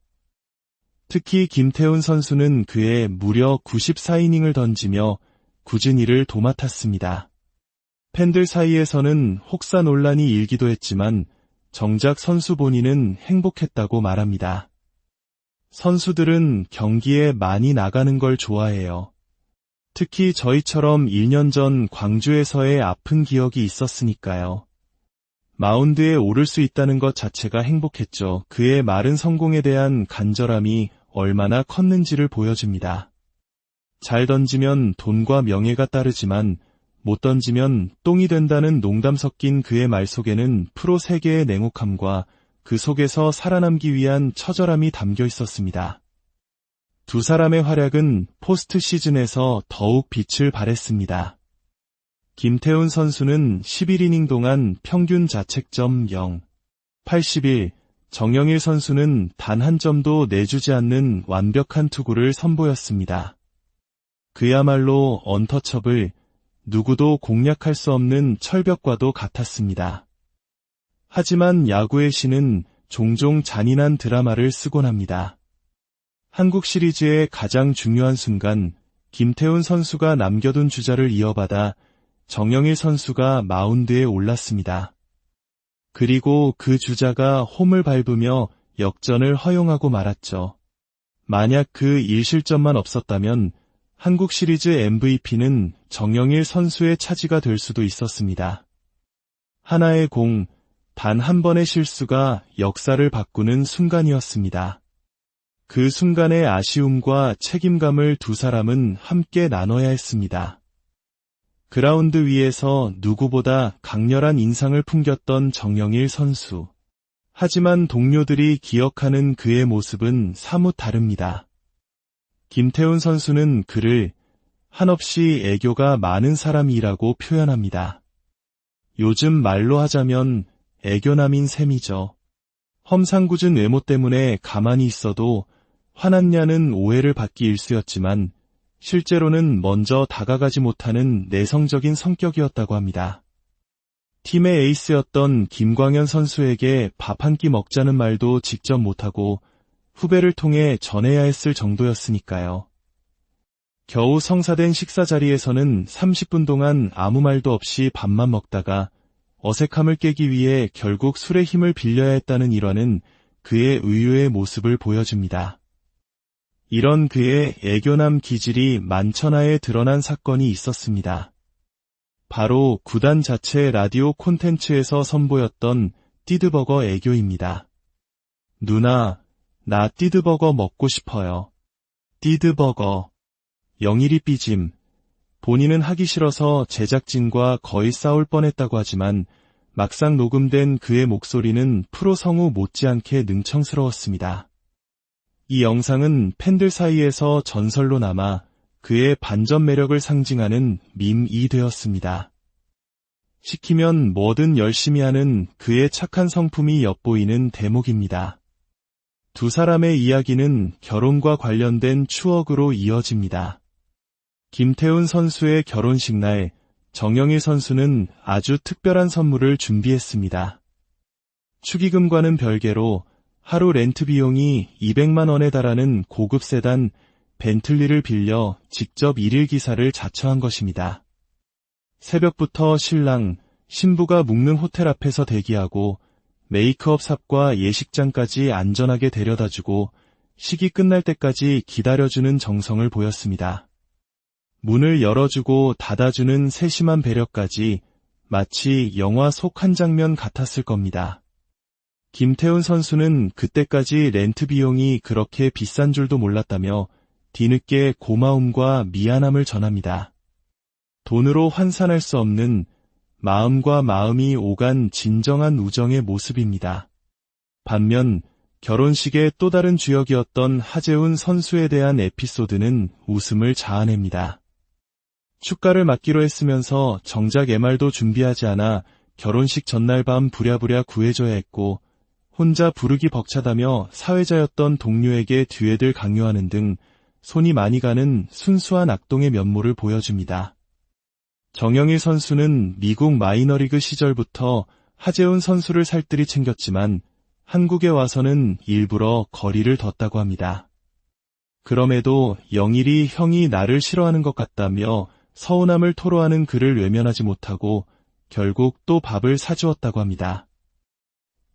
특히 김태훈 선수는 그해 무려 94이닝을 던지며 굳은 일을 도맡았습니다. 팬들 사이에서는 혹사 논란이 일기도 했지만 정작 선수 본인은 행복했다고 말합니다. 선수들은 경기에 많이 나가는 걸 좋아해요. 특히 저희처럼 1년 전 광주에서의 아픈 기억이 있었으니까요. 마운드에 오를 수 있다는 것 자체가 행복했죠. 그의 마른 성공에 대한 간절함이 얼마나 컸는지를 보여줍니다. 잘 던지면 돈과 명예가 따르지만 못 던지면 똥이 된다는 농담 섞인 그의 말 속에는 프로 세계의 냉혹함과 그 속에서 살아남기 위한 처절함이 담겨 있었습니다. 두 사람의 활약은 포스트 시즌에서 더욱 빛을 발했습니다. 김태훈 선수는 11이닝 동안 평균 자책점 0, 81, 정영일 선수는 단 한 점도 내주지 않는 완벽한 투구를 선보였습니다. 그야말로 언터처블, 누구도 공략할 수 없는 철벽과도 같았습니다. 하지만 야구의 신은 종종 잔인한 드라마를 쓰곤 합니다. 한국 시리즈의 가장 중요한 순간, 김태훈 선수가 남겨둔 주자를 이어받아 정영일 선수가 마운드에 올랐습니다. 그리고 그 주자가 홈을 밟으며 역전을 허용하고 말았죠. 만약 그 1실점만 없었다면 한국 시리즈 MVP는 정영일 선수의 차지가 될 수도 있었습니다. 하나의 공, 단 한 번의 실수가 역사를 바꾸는 순간이었습니다. 그 순간의 아쉬움과 책임감을 두 사람은 함께 나눠야 했습니다. 그라운드 위에서 누구보다 강렬한 인상을 풍겼던 정영일 선수. 하지만 동료들이 기억하는 그의 모습은 사뭇 다릅니다. 김태훈 선수는 그를 한없이 애교가 많은 사람이라고 표현합니다. 요즘 말로 하자면 애교남인 셈이죠. 험상궂은 외모 때문에 가만히 있어도 화났냐는 오해를 받기 일쑤였지만 실제로는 먼저 다가가지 못하는 내성적인 성격이었다고 합니다. 팀의 에이스였던 김광현 선수에게 밥 한 끼 먹자는 말도 직접 못하고 후배를 통해 전해야 했을 정도였으니까요. 겨우 성사된 식사 자리에서는 30분 동안 아무 말도 없이 밥만 먹다가 어색함을 깨기 위해 결국 술의 힘을 빌려야 했다는 일화는 그의 의외의 모습을 보여줍니다. 이런 그의 애교남 기질이 만천하에 드러난 사건이 있었습니다. 바로 구단 자체 라디오 콘텐츠에서 선보였던 띠드버거 애교입니다. 누나, 나 띠드버거 먹고 싶어요. 띠드버거. 영일이 삐짐. 본인은 하기 싫어서 제작진과 거의 싸울 뻔했다고 하지만 막상 녹음된 그의 목소리는 프로 성우 못지않게 능청스러웠습니다. 이 영상은 팬들 사이에서 전설로 남아 그의 반전 매력을 상징하는 밈이 되었습니다. 시키면 뭐든 열심히 하는 그의 착한 성품이 엿보이는 대목입니다. 두 사람의 이야기는 결혼과 관련된 추억으로 이어집니다. 김태훈 선수의 결혼식 날 정영일 선수는 아주 특별한 선물을 준비했습니다. 축의금과는 별개로 하루 렌트 비용이 200만 원에 달하는 고급 세단 벤틀리를 빌려 직접 일일 기사를 자처한 것입니다. 새벽부터 신랑, 신부가 묵는 호텔 앞에서 대기하고 메이크업 삽과 예식장까지 안전하게 데려다주고 식이 끝날 때까지 기다려주는 정성을 보였습니다. 문을 열어주고 닫아주는 세심한 배려까지 마치 영화 속 한 장면 같았을 겁니다. 김태훈 선수는 그때까지 렌트 비용이 그렇게 비싼 줄도 몰랐다며 뒤늦게 고마움과 미안함을 전합니다. 돈으로 환산할 수 없는 마음과 마음이 오간 진정한 우정의 모습입니다. 반면 결혼식의 또 다른 주역이었던 하재훈 선수에 대한 에피소드는 웃음을 자아냅니다. 축가를 맡기로 했으면서 정작 MR도 준비하지 않아 결혼식 전날 밤 부랴부랴 구해줘야 했고 혼자 부르기 벅차다며 사회자였던 동료에게 듀엣을 강요하는 등 손이 많이 가는 순수한 악동의 면모를 보여줍니다. 정영일 선수는 미국 마이너리그 시절부터 하재훈 선수를 살뜰히 챙겼지만 한국에 와서는 일부러 거리를 뒀다고 합니다. 그럼에도 영일이 형이 나를 싫어하는 것 같다며 서운함을 토로하는 그를 외면하지 못하고 결국 또 밥을 사주었다고 합니다.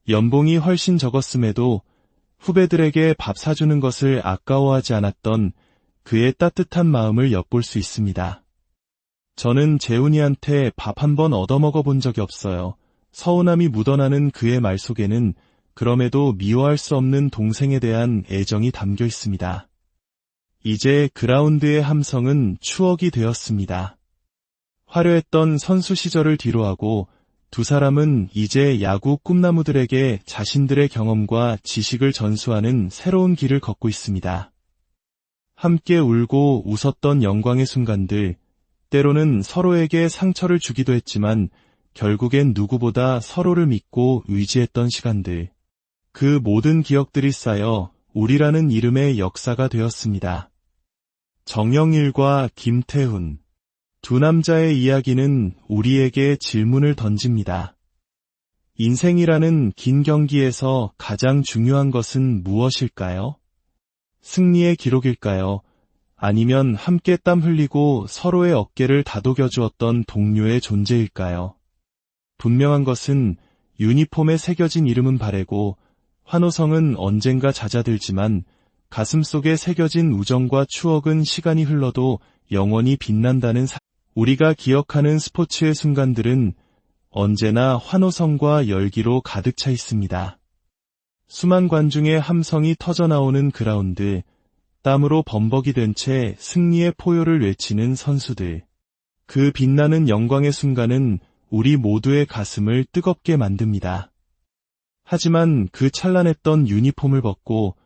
연봉이 훨씬 적었음에도 후배들에게 밥 사주는 것을 아까워하지 않았던 그의 따뜻한 마음을 엿볼 수 있습니다. 저는 재훈이한테 밥 한 번 얻어먹어 본 적이 없어요. 서운함이 묻어나는 그의 말 속에는 그럼에도 미워할 수 없는 동생에 대한 애정이 담겨 있습니다. 이제 그라운드의 함성은 추억이 되었습니다. 화려했던 선수 시절을 뒤로하고 두 사람은 이제 야구 꿈나무들에게 자신들의 경험과 지식을 전수하는 새로운 길을 걷고 있습니다. 함께 울고 웃었던 영광의 순간들, 때로는 서로에게 상처를 주기도 했지만 결국엔 누구보다 서로를 믿고 의지했던 시간들, 그 모든 기억들이 쌓여 우리라는 이름의 역사가 되었습니다. 정영일과 김태훈, 두 남자의 이야기는 우리에게 질문을 던집니다. 인생이라는 긴 경기에서 가장 중요한 것은 무엇일까요? 승리의 기록일까요? 아니면 함께 땀 흘리고 서로의 어깨를 다독여주었던 동료의 존재일까요? 분명한 것은 유니폼에 새겨진 이름은 바래고 환호성은 언젠가 잦아들지만 가슴속에 새겨진 우정과 추억은 시간이 흘러도 영원히 빛난다는 우리가 기억하는 스포츠의 순간들은 언제나 환호성과 열기로 가득 차 있습니다. 수만 관중의 함성이 터져나오는 그라운드, 땀으로 범벅이 된 채 승리의 포효를 외치는 선수들. 그 빛나는 영광의 순간은 우리 모두의 가슴을 뜨겁게 만듭니다. 하지만 그 찬란했던 유니폼을 벗고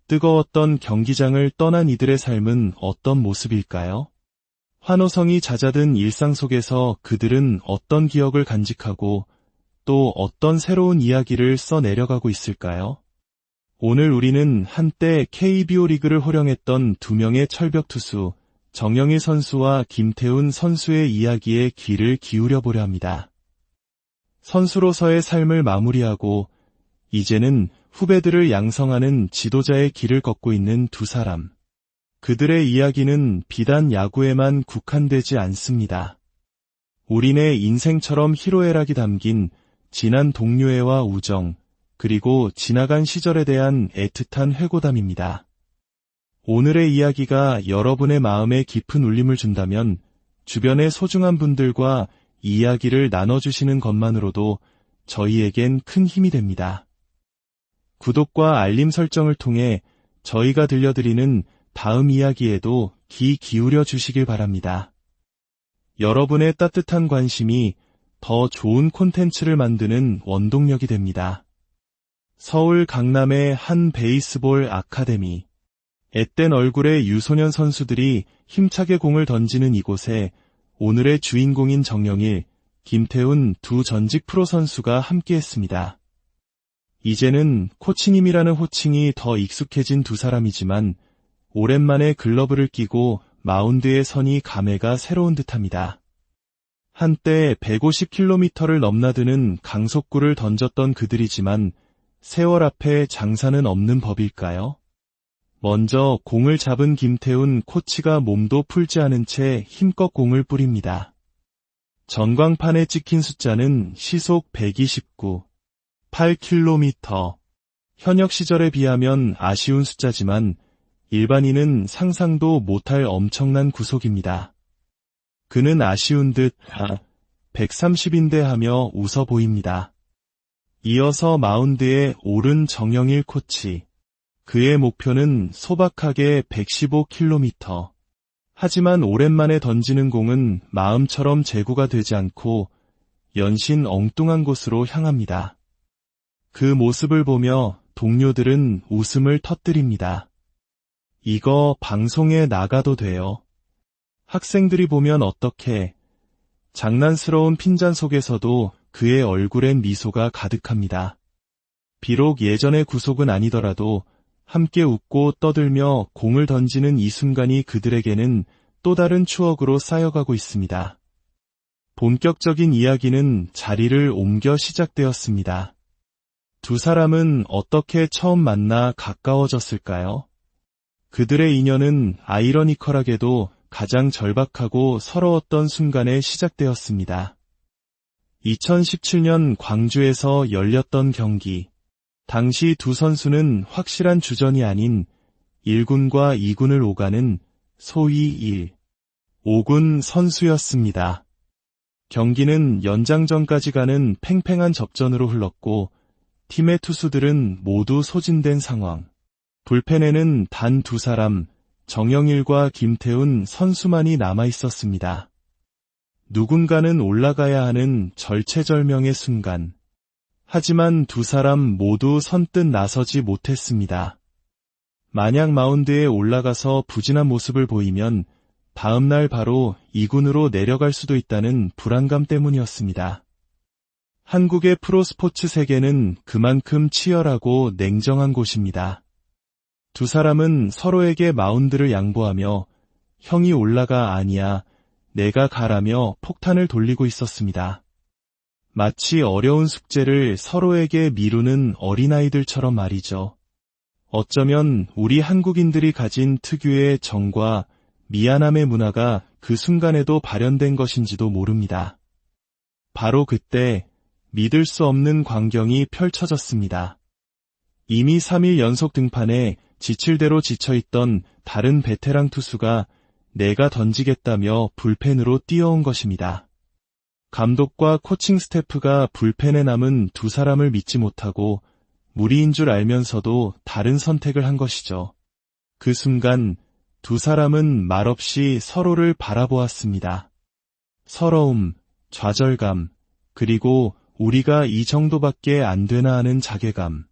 뜨거웠던 경기장을 떠난 이들의 삶은 어떤 모습일까요? 환호성이 잦아든 일상 속에서 그들은 어떤 기억을 간직하고 또 어떤 새로운 이야기를 써내려가고 있을까요? 오늘 우리는 한때 KBO 리그를 호령했던 두 명의 철벽 투수, 정영일 선수와 김태훈 선수의 이야기에 귀를 기울여 보려 합니다. 선수로서의 삶을 마무리하고 이제는 후배들을 양성하는 지도자의 길을 걷고 있는 두 사람. 그들의 이야기는 비단 야구에만 국한되지 않습니다. 우리네 인생처럼 희로애락이 담긴 지난 동료애와 우정, 그리고 지나간 시절에 대한 애틋한 회고담입니다. 오늘의 이야기가 여러분의 마음에 깊은 울림을 준다면 주변의 소중한 분들과 이야기를 나눠주시는 것만으로도 저희에겐 큰 힘이 됩니다. 구독과 알림 설정을 통해 저희가 들려드리는 다음 이야기에도 귀 기울여 주시길 바랍니다. 여러분의 따뜻한 관심이 더 좋은 콘텐츠를 만드는 원동력이 됩니다. 서울 강남의 한 베이스볼 아카데미. 앳된 얼굴의 유소년 선수들이 힘차게 공을 던지는 이곳에 오늘의 주인공인 정영일, 김태훈 두 전직 프로 선수가 함께했습니다. 이제는 코치님이라는 호칭이 더 익숙해진 두 사람이지만 오랜만에 글러브를 끼고 마운드에 서니 감회가 새로운 듯합니다. 한때 150km를 넘나드는 강속구를 던졌던 그들이지만 세월 앞에 장사는 없는 법일까요? 먼저 공을 잡은 김태훈 코치가 몸도 풀지 않은 채 힘껏 공을 뿌립니다. 전광판에 찍힌 숫자는 시속 129, 8km. 현역 시절에 비하면 아쉬운 숫자지만 일반인은 상상도 못할 엄청난 구속입니다. 그는 아쉬운 듯 130인데 하며 웃어 보입니다. 이어서 마운드에 오른 정영일 코치. 그의 목표는 소박하게 115km. 하지만 오랜만에 던지는 공은 마음처럼 제구가 되지 않고 연신 엉뚱한 곳으로 향합니다. 그 모습을 보며 동료들은 웃음을 터뜨립니다. 이거 방송에 나가도 돼요. 학생들이 보면 어떡해. 장난스러운 핀잔 속에서도 그의 얼굴엔 미소가 가득합니다. 비록 예전의 구속은 아니더라도 함께 웃고 떠들며 공을 던지는 이 순간이 그들에게는 또 다른 추억으로 쌓여가고 있습니다. 본격적인 이야기는 자리를 옮겨 시작되었습니다. 두 사람은 어떻게 처음 만나 가까워졌을까요? 그들의 인연은 아이러니컬하게도 가장 절박하고 서러웠던 순간에 시작되었습니다. 2017년 광주에서 열렸던 경기. 당시 두 선수는 확실한 주전이 아닌 1군과 2군을 오가는 소위 1, 5군 선수였습니다. 경기는 연장전까지 가는 팽팽한 접전으로 흘렀고 팀의 투수들은 모두 소진된 상황. 불펜에는 단 두 사람, 정영일과 김태훈 선수만이 남아 있었습니다. 누군가는 올라가야 하는 절체절명의 순간. 하지만 두 사람 모두 선뜻 나서지 못했습니다. 만약 마운드에 올라가서 부진한 모습을 보이면 다음날 바로 2군으로 내려갈 수도 있다는 불안감 때문이었습니다. 한국의 프로스포츠 세계는 그만큼 치열하고 냉정한 곳입니다. 두 사람은 서로에게 마운드를 양보하며 형이 올라가 아니야, 내가 가라며 폭탄을 돌리고 있었습니다. 마치 어려운 숙제를 서로에게 미루는 어린아이들처럼 말이죠. 어쩌면 우리 한국인들이 가진 특유의 정과 미안함의 문화가 그 순간에도 발현된 것인지도 모릅니다. 바로 그때 믿을 수 없는 광경이 펼쳐졌습니다. 이미 3일 연속 등판에 지칠 대로 지쳐있던 다른 베테랑 투수가 내가 던지겠다며 불펜으로 뛰어온 것입니다. 감독과 코칭 스태프가 불펜에 남은 두 사람을 믿지 못하고 무리인 줄 알면서도 다른 선택을 한 것이죠. 그 순간 두 사람은 말없이 서로를 바라보았습니다. 서러움, 좌절감, 그리고 우리가 이 정도밖에 안 되나 하는 자괴감.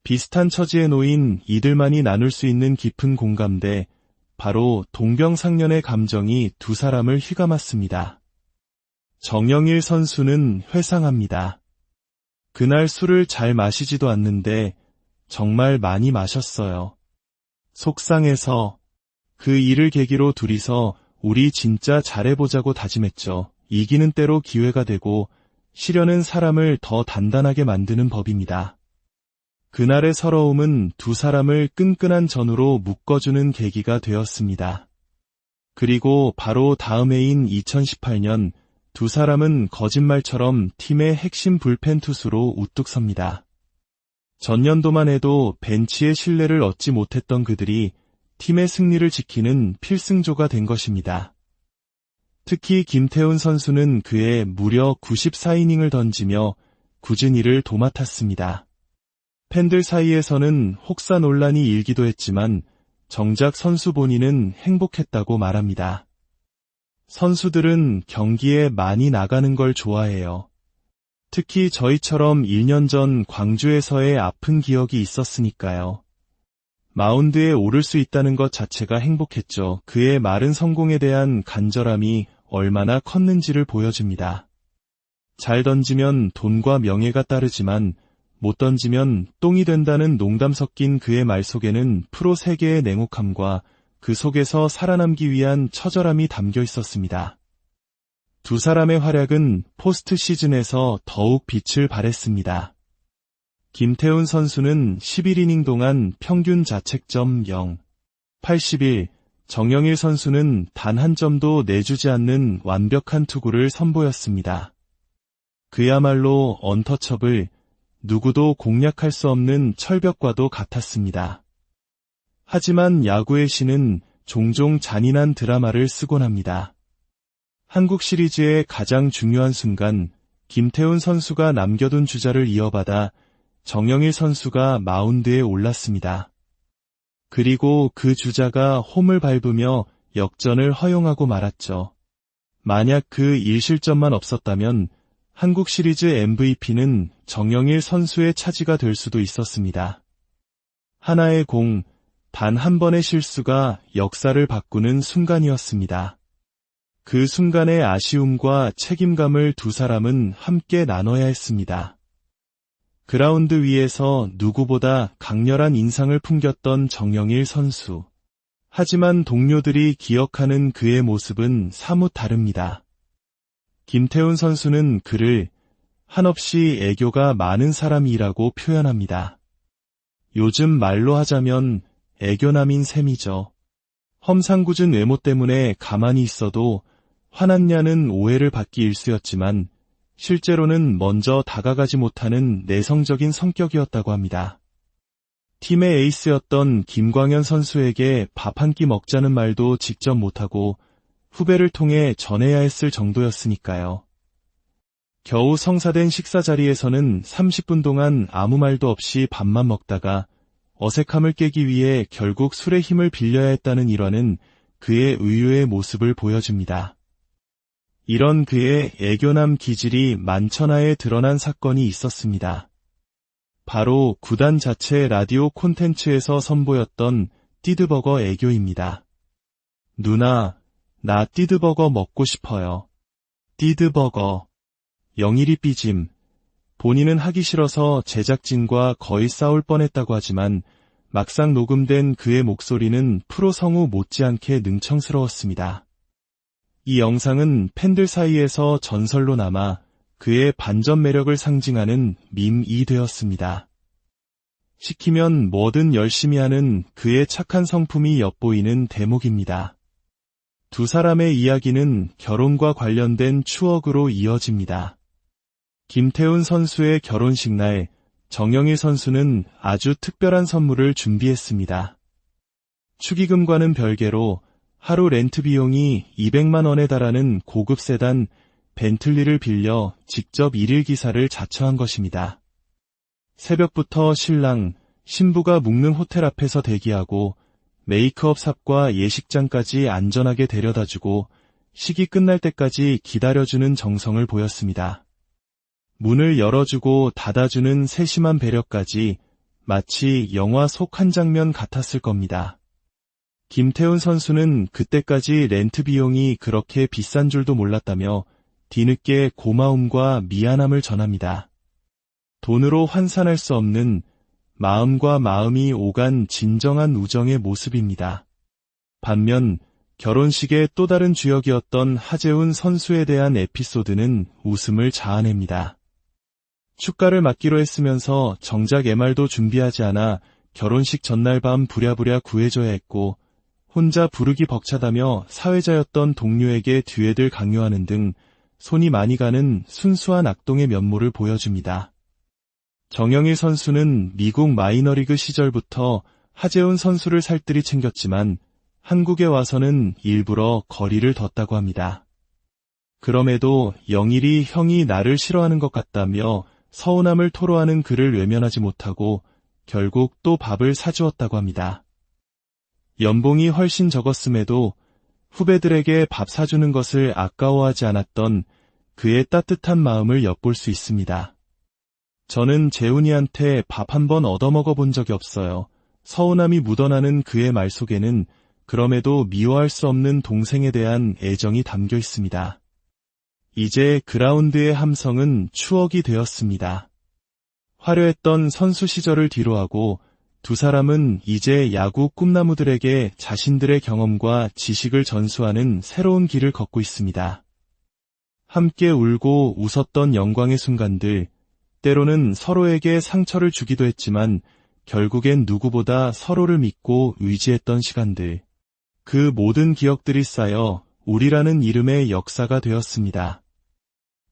비슷한 처지에 놓인 이들만이 나눌 수 있는 깊은 공감대, 바로 동병상련의 감정이 두 사람을 휘감았습니다. 정영일 선수는 회상합니다. 그날 술을 잘 마시지도 않는데 정말 많이 마셨어요. 속상해서 그 일을 계기로 둘이서 우리 진짜 잘해보자고 다짐했죠. 이기는 때로 기회가 되고 시련은 사람을 더 단단하게 만드는 법입니다. 그날의 서러움은 두 사람을 끈끈한 전우로 묶어주는 계기가 되었습니다. 그리고 바로 다음 해인 2018년 두 사람은 거짓말처럼 팀의 핵심 불펜 투수로 우뚝 섭니다. 전년도만 해도 벤치의 신뢰를 얻지 못했던 그들이 팀의 승리를 지키는 필승조가 된 것입니다. 특히 김태훈 선수는 그해 무려 94이닝을 던지며 굳은 일을 도맡았습니다. 팬들 사이에서는 혹사 논란이 일기도 했지만 정작 선수 본인은 행복했다고 말합니다. 선수들은 경기에 많이 나가는 걸 좋아해요. 특히 저희처럼 1년 전 광주에서의 아픈 기억이 있었으니까요. 마운드에 오를 수 있다는 것 자체가 행복했죠. 그의 말은 성공에 대한 간절함이 얼마나 컸는지를 보여줍니다. 잘 던지면 돈과 명예가 따르지만 못 던지면 똥이 된다는 농담 섞인 그의 말 속에는 프로 세계의 냉혹함과 그 속에서 살아남기 위한 처절함이 담겨 있었습니다. 두 사람의 활약은 포스트 시즌에서 더욱 빛을 발했습니다. 김태훈 선수는 11이닝 동안 평균 자책점 0, 81, 정영일 선수는 단 한 점도 내주지 않는 완벽한 투구를 선보였습니다. 그야말로 언터처블, 누구도 공략할 수 없는 철벽과도 같았습니다. 하지만 야구의 신은 종종 잔인한 드라마를 쓰곤 합니다. 한국 시리즈의 가장 중요한 순간, 김태훈 선수가 남겨둔 주자를 이어받아 정영일 선수가 마운드에 올랐습니다. 그리고 그 주자가 홈을 밟으며 역전을 허용하고 말았죠. 만약 그 1실점만 없었다면 한국 시리즈 MVP는 정영일 선수의 차지가 될 수도 있었습니다. 하나의 공, 단 한 번의 실수가 역사를 바꾸는 순간이었습니다. 그 순간의 아쉬움과 책임감을 두 사람은 함께 나눠야 했습니다. 그라운드 위에서 누구보다 강렬한 인상을 풍겼던 정영일 선수. 하지만 동료들이 기억하는 그의 모습은 사뭇 다릅니다. 김태훈 선수는 그를 한없이 애교가 많은 사람이라고 표현합니다. 요즘 말로 하자면 애교남인 셈이죠. 험상궂은 외모 때문에 가만히 있어도 화났냐는 오해를 받기 일쑤였지만 실제로는 먼저 다가가지 못하는 내성적인 성격이었다고 합니다. 팀의 에이스였던 김광현 선수에게 밥 한 끼 먹자는 말도 직접 못하고 후배를 통해 전해야 했을 정도였으니까요. 겨우 성사된 식사 자리에서는 30분 동안 아무 말도 없이 밥만 먹다가 어색함을 깨기 위해 결국 술의 힘을 빌려야 했다는 일화는 그의 의외의 모습을 보여줍니다. 이런 그의 애교남 기질이 만천하에 드러난 사건이 있었습니다. 바로 구단 자체 라디오 콘텐츠에서 선보였던 띠드버거 애교입니다. 누나, 나 띠드버거 먹고 싶어요. 띠드버거. 영일이 삐짐. 본인은 하기 싫어서 제작진과 거의 싸울 뻔했다고 하지만 막상 녹음된 그의 목소리는 프로 성우 못지않게 능청스러웠습니다. 이 영상은 팬들 사이에서 전설로 남아 그의 반전 매력을 상징하는 밈이 되었습니다. 시키면 뭐든 열심히 하는 그의 착한 성품이 엿보이는 대목입니다. 두 사람의 이야기는 결혼과 관련된 추억으로 이어집니다. 김태훈 선수의 결혼식 날, 정영일 선수는 아주 특별한 선물을 준비했습니다. 축의금과는 별개로 하루 렌트 비용이 200만 원에 달하는 고급 세단 벤틀리를 빌려 직접 일일 기사를 자처한 것입니다. 새벽부터 신랑, 신부가 묵는 호텔 앞에서 대기하고 메이크업 삽과 예식장까지 안전하게 데려다주고 식이 끝날 때까지 기다려주는 정성을 보였습니다. 문을 열어주고 닫아주는 세심한 배려까지 마치 영화 속 한 장면 같았을 겁니다. 김태훈 선수는 그때까지 렌트 비용이 그렇게 비싼 줄도 몰랐다며 뒤늦게 고마움과 미안함을 전합니다. 돈으로 환산할 수 없는 마음과 마음이 오간 진정한 우정의 모습입니다. 반면 결혼식의 또 다른 주역이었던 하재훈 선수에 대한 에피소드는 웃음을 자아냅니다. 축가를 맡기로 했으면서 정작 MR도 준비하지 않아 결혼식 전날 밤 부랴부랴 구해줘야 했고 혼자 부르기 벅차다며 사회자였던 동료에게 듀엣을 강요하는 등 손이 많이 가는 순수한 악동의 면모를 보여줍니다. 정영일 선수는 미국 마이너리그 시절부터 하재훈 선수를 살뜰히 챙겼지만 한국에 와서는 일부러 거리를 뒀다고 합니다. 그럼에도 영일이 형이 나를 싫어하는 것 같다며 서운함을 토로하는 그를 외면하지 못하고 결국 또 밥을 사주었다고 합니다. 연봉이 훨씬 적었음에도 후배들에게 밥 사주는 것을 아까워하지 않았던 그의 따뜻한 마음을 엿볼 수 있습니다. 저는 재훈이한테 밥 한 번 얻어먹어 본 적이 없어요. 서운함이 묻어나는 그의 말 속에는 그럼에도 미워할 수 없는 동생에 대한 애정이 담겨 있습니다. 이제 그라운드의 함성은 추억이 되었습니다. 화려했던 선수 시절을 뒤로하고 두 사람은 이제 야구 꿈나무들에게 자신들의 경험과 지식을 전수하는 새로운 길을 걷고 있습니다. 함께 울고 웃었던 영광의 순간들, 때로는 서로에게 상처를 주기도 했지만 결국엔 누구보다 서로를 믿고 의지했던 시간들, 그 모든 기억들이 쌓여 우리라는 이름의 역사가 되었습니다.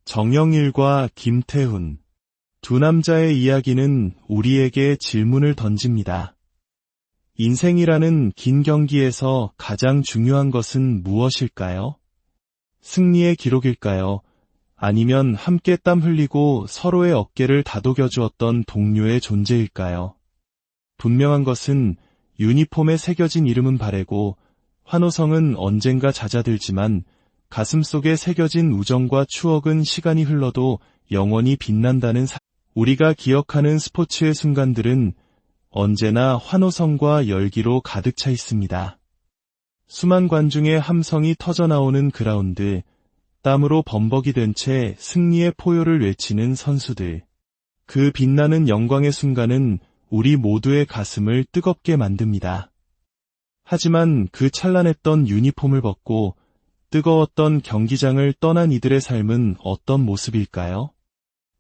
정영일과 김태훈, 두 남자의 이야기는 우리에게 질문을 던집니다. 인생이라는 긴 경기에서 가장 중요한 것은 무엇일까요? 승리의 기록일까요? 아니면 함께 땀 흘리고 서로의 어깨를 다독여 주었던 동료의 존재일까요? 분명한 것은 유니폼에 새겨진 이름은 바래고 환호성은 언젠가 잦아들지만 가슴속에 새겨진 우정과 추억은 시간이 흘러도 영원히 빛난다는 우리가 기억하는 스포츠의 순간들은 언제나 환호성과 열기로 가득 차 있습니다. 수만 관중의 함성이 터져나오는 그라운드, 땀으로 범벅이 된 채 승리의 포효를 외치는 선수들. 그 빛나는 영광의 순간은 우리 모두의 가슴을 뜨겁게 만듭니다. 하지만 그 찬란했던 유니폼을 벗고 뜨거웠던 경기장을 떠난 이들의 삶은 어떤 모습일까요?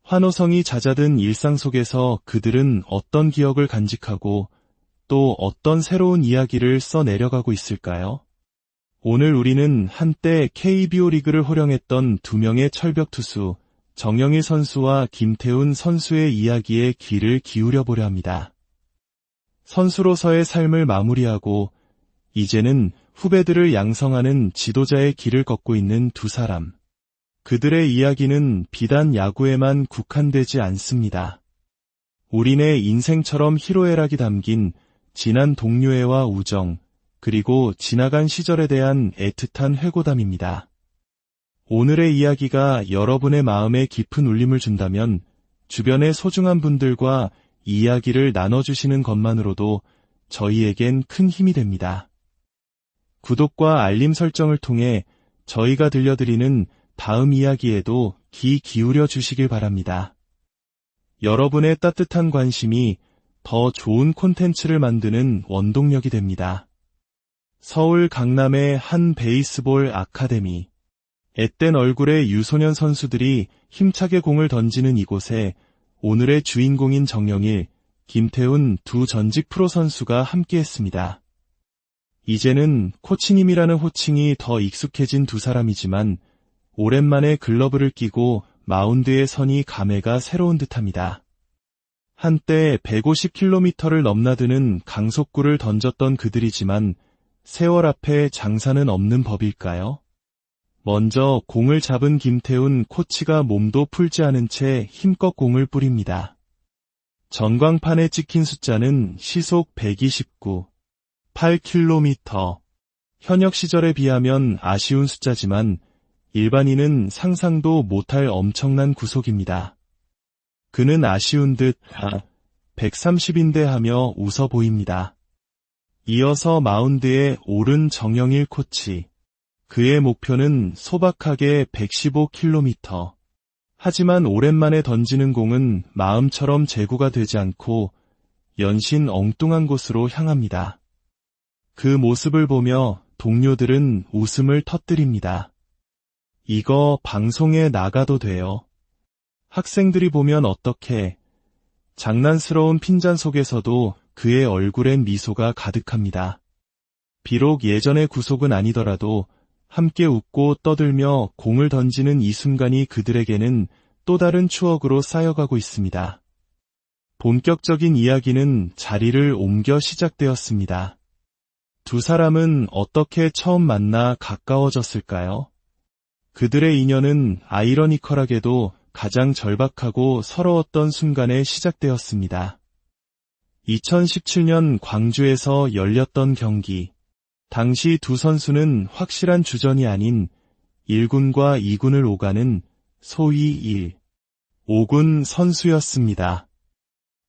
환호성이 잦아든 일상 속에서 그들은 어떤 기억을 간직하고 또 어떤 새로운 이야기를 써내려가고 있을까요? 오늘 우리는 한때 KBO 리그를 호령했던 두 명의 철벽 투수, 정영일 선수와 김태훈 선수의 이야기에 귀를 기울여 보려 합니다. 선수로서의 삶을 마무리하고 이제는 후배들을 양성하는 지도자의 길을 걷고 있는 두 사람. 그들의 이야기는 비단 야구에만 국한되지 않습니다. 우리네 인생처럼 희로애락이 담긴 지난 동료애와 우정, 그리고 지나간 시절에 대한 애틋한 회고담입니다. 오늘의 이야기가 여러분의 마음에 깊은 울림을 준다면 주변의 소중한 분들과 이야기를 나눠주시는 것만으로도 저희에겐 큰 힘이 됩니다. 구독과 알림 설정을 통해 저희가 들려드리는 다음 이야기에도 귀 기울여 주시길 바랍니다. 여러분의 따뜻한 관심이 더 좋은 콘텐츠를 만드는 원동력이 됩니다. 서울 강남의 한 베이스볼 아카데미. 앳된 얼굴의 유소년 선수들이 힘차게 공을 던지는 이곳에 오늘의 주인공인 정영일, 김태훈 두 전직 프로 선수가 함께했습니다. 이제는 코치님이라는 호칭이 더 익숙해진 두 사람이지만 오랜만에 글러브를 끼고 마운드에 서니 감회가 새로운 듯합니다. 한때 150km를 넘나드는 강속구를 던졌던 그들이지만 세월 앞에 장사는 없는 법일까요? 먼저 공을 잡은 김태훈 코치가 몸도 풀지 않은 채 힘껏 공을 뿌립니다. 전광판에 찍힌 숫자는 시속 129, 8km. 현역 시절에 비하면 아쉬운 숫자지만 일반인은 상상도 못할 엄청난 구속입니다. 그는 아쉬운 듯 130인데 하며 웃어 보입니다. 이어서 마운드에 오른 정영일 코치. 그의 목표는 소박하게 115km. 하지만 오랜만에 던지는 공은 마음처럼 제구가 되지 않고 연신 엉뚱한 곳으로 향합니다. 그 모습을 보며 동료들은 웃음을 터뜨립니다. 이거 방송에 나가도 돼요. 학생들이 보면 어떡해. 장난스러운 핀잔 속에서도 그의 얼굴엔 미소가 가득합니다. 비록 예전의 구속은 아니더라도 함께 웃고 떠들며 공을 던지는 이 순간이 그들에게는 또 다른 추억으로 쌓여가고 있습니다. 본격적인 이야기는 자리를 옮겨 시작되었습니다. 두 사람은 어떻게 처음 만나 가까워졌을까요? 그들의 인연은 아이러니컬하게도 가장 절박하고 서러웠던 순간에 시작되었습니다. 2017년 광주에서 열렸던 경기. 당시 두 선수는 확실한 주전이 아닌 1군과 2군을 오가는 소위 1, 5군 선수였습니다.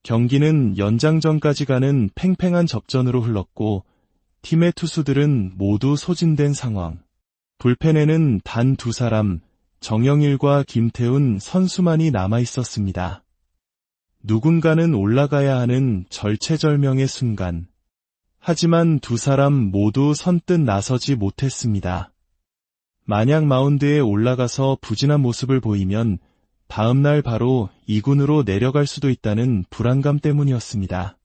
경기는 연장전까지 가는 팽팽한 접전으로 흘렀고 팀의 투수들은 모두 소진된 상황. 불펜에는 단 두 사람, 정영일과 김태훈 선수만이 남아 있었습니다. 누군가는 올라가야 하는 절체절명의 순간. 하지만 두 사람 모두 선뜻 나서지 못했습니다. 만약 마운드에 올라가서 부진한 모습을 보이면 다음날 바로 2군으로 내려갈 수도 있다는 불안감 때문이었습니다.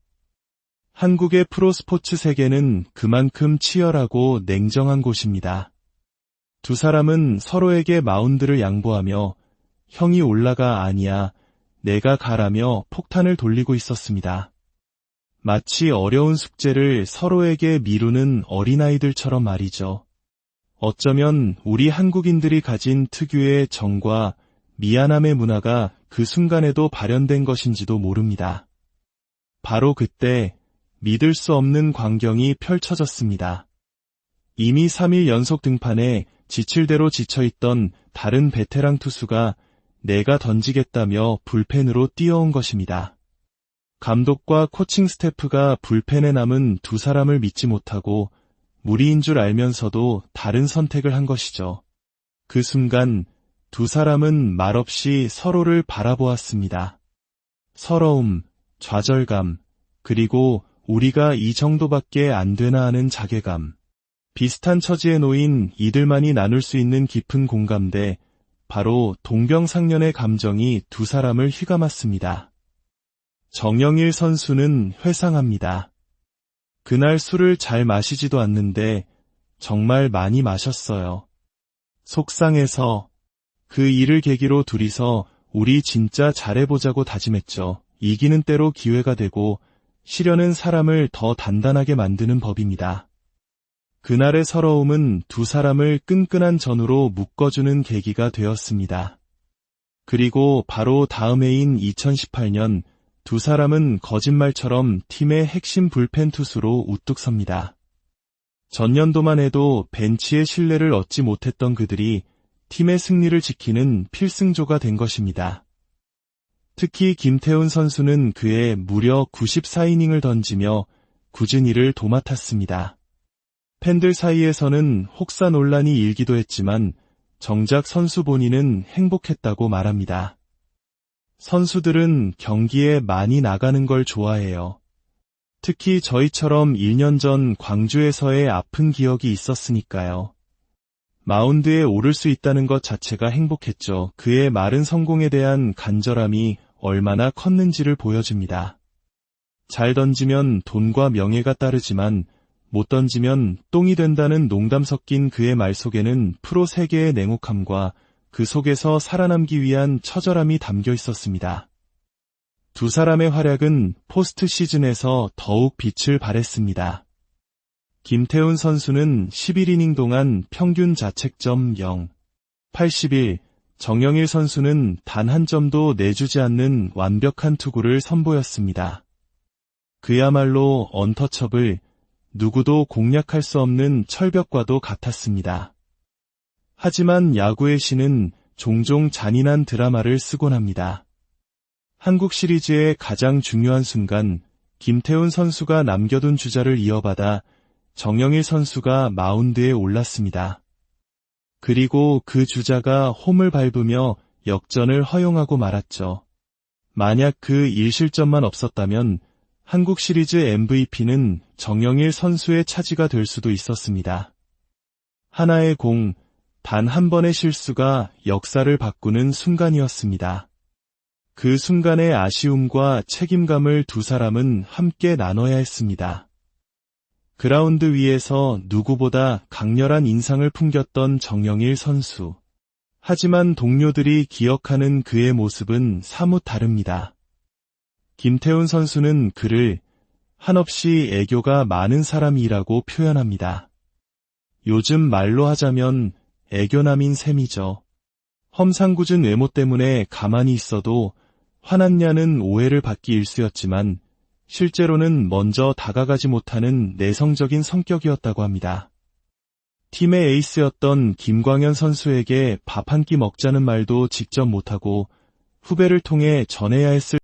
한국의 프로스포츠 세계는 그만큼 치열하고 냉정한 곳입니다. 두 사람은 서로에게 마운드를 양보하며 형이 올라가 아니야, 내가 가라며 폭탄을 돌리고 있었습니다. 마치 어려운 숙제를 서로에게 미루는 어린아이들처럼 말이죠. 어쩌면 우리 한국인들이 가진 특유의 정과 미안함의 문화가 그 순간에도 발현된 것인지도 모릅니다. 바로 그때 믿을 수 없는 광경이 펼쳐졌습니다. 이미 3일 연속 등판에 지칠 대로 지쳐있던 다른 베테랑 투수가 내가 던지겠다며 불펜으로 뛰어온 것입니다. 감독과 코칭 스태프가 불펜에 남은 두 사람을 믿지 못하고 무리인 줄 알면서도 다른 선택을 한 것이죠. 그 순간 두 사람은 말없이 서로를 바라보았습니다. 서러움, 좌절감, 그리고 우리가 이 정도밖에 안 되나 하는 자괴감. 비슷한 처지에 놓인 이들만이 나눌 수 있는 깊은 공감대, 바로 동병상련의 감정이 두 사람을 휘감았습니다. 정영일 선수는 회상합니다. 그날 술을 잘 마시지도 않는데 정말 많이 마셨어요. 속상해서 그 일을 계기로 둘이서 우리 진짜 잘해보자고 다짐했죠. 이기는 때로 기회가 되고 시련은 사람을 더 단단하게 만드는 법입니다. 그날의 서러움은 두 사람을 끈끈한 전우로 묶어주는 계기가 되었습니다. 그리고 바로 다음 해인 2018년 두 사람은 거짓말처럼 팀의 핵심 불펜 투수로 우뚝 섭니다. 전년도만 해도 벤치의 신뢰를 얻지 못했던 그들이 팀의 승리를 지키는 필승조가 된 것입니다. 특히 김태훈 선수는 그해 무려 94이닝을 던지며 굳은 일을 도맡았습니다. 팬들 사이에서는 혹사 논란이 일기도 했지만 정작 선수 본인은 행복했다고 말합니다. 선수들은 경기에 많이 나가는 걸 좋아해요. 특히 저희처럼 1년 전 광주에서의 아픈 기억이 있었으니까요. 마운드에 오를 수 있다는 것 자체가 행복했죠. 그의 마른 성공에 대한 간절함이 얼마나 컸는지를 보여줍니다. 잘 던지면 돈과 명예가 따르지만 못 던지면 똥이 된다는 농담 섞인 그의 말 속에는 프로 세계의 냉혹함과 그 속에서 살아남기 위한 처절함이 담겨 있었습니다. 두 사람의 활약은 포스트 시즌에서 더욱 빛을 발했습니다. 김태훈 선수는 11이닝 동안 평균 자책점 0, 81, 정영일 선수는 단 한 점도 내주지 않는 완벽한 투구를 선보였습니다. 그야말로 언터처블, 누구도 공략할 수 없는 철벽과도 같았습니다. 하지만 야구의 신은 종종 잔인한 드라마를 쓰곤 합니다. 한국 시리즈의 가장 중요한 순간, 김태훈 선수가 남겨둔 주자를 이어받아 정영일 선수가 마운드에 올랐습니다. 그리고 그 주자가 홈을 밟으며 역전을 허용하고 말았죠. 만약 그 1실점만 없었다면 한국 시리즈 MVP는 정영일 선수의 차지가 될 수도 있었습니다. 하나의 공, 단 한 번의 실수가 역사를 바꾸는 순간이었습니다. 그 순간의 아쉬움과 책임감을 두 사람은 함께 나눠야 했습니다. 그라운드 위에서 누구보다 강렬한 인상을 풍겼던 정영일 선수. 하지만 동료들이 기억하는 그의 모습은 사뭇 다릅니다. 김태훈 선수는 그를 한없이 애교가 많은 사람이라고 표현합니다. 요즘 말로 하자면 애교남인 셈이죠. 험상궂은 외모 때문에 가만히 있어도 화났냐는 오해를 받기 일쑤였지만 실제로는 먼저 다가가지 못하는 내성적인 성격이었다고 합니다. 팀의 에이스였던 김광현 선수에게 밥 한 끼 먹자는 말도 직접 못하고 후배를 통해 전해야 했을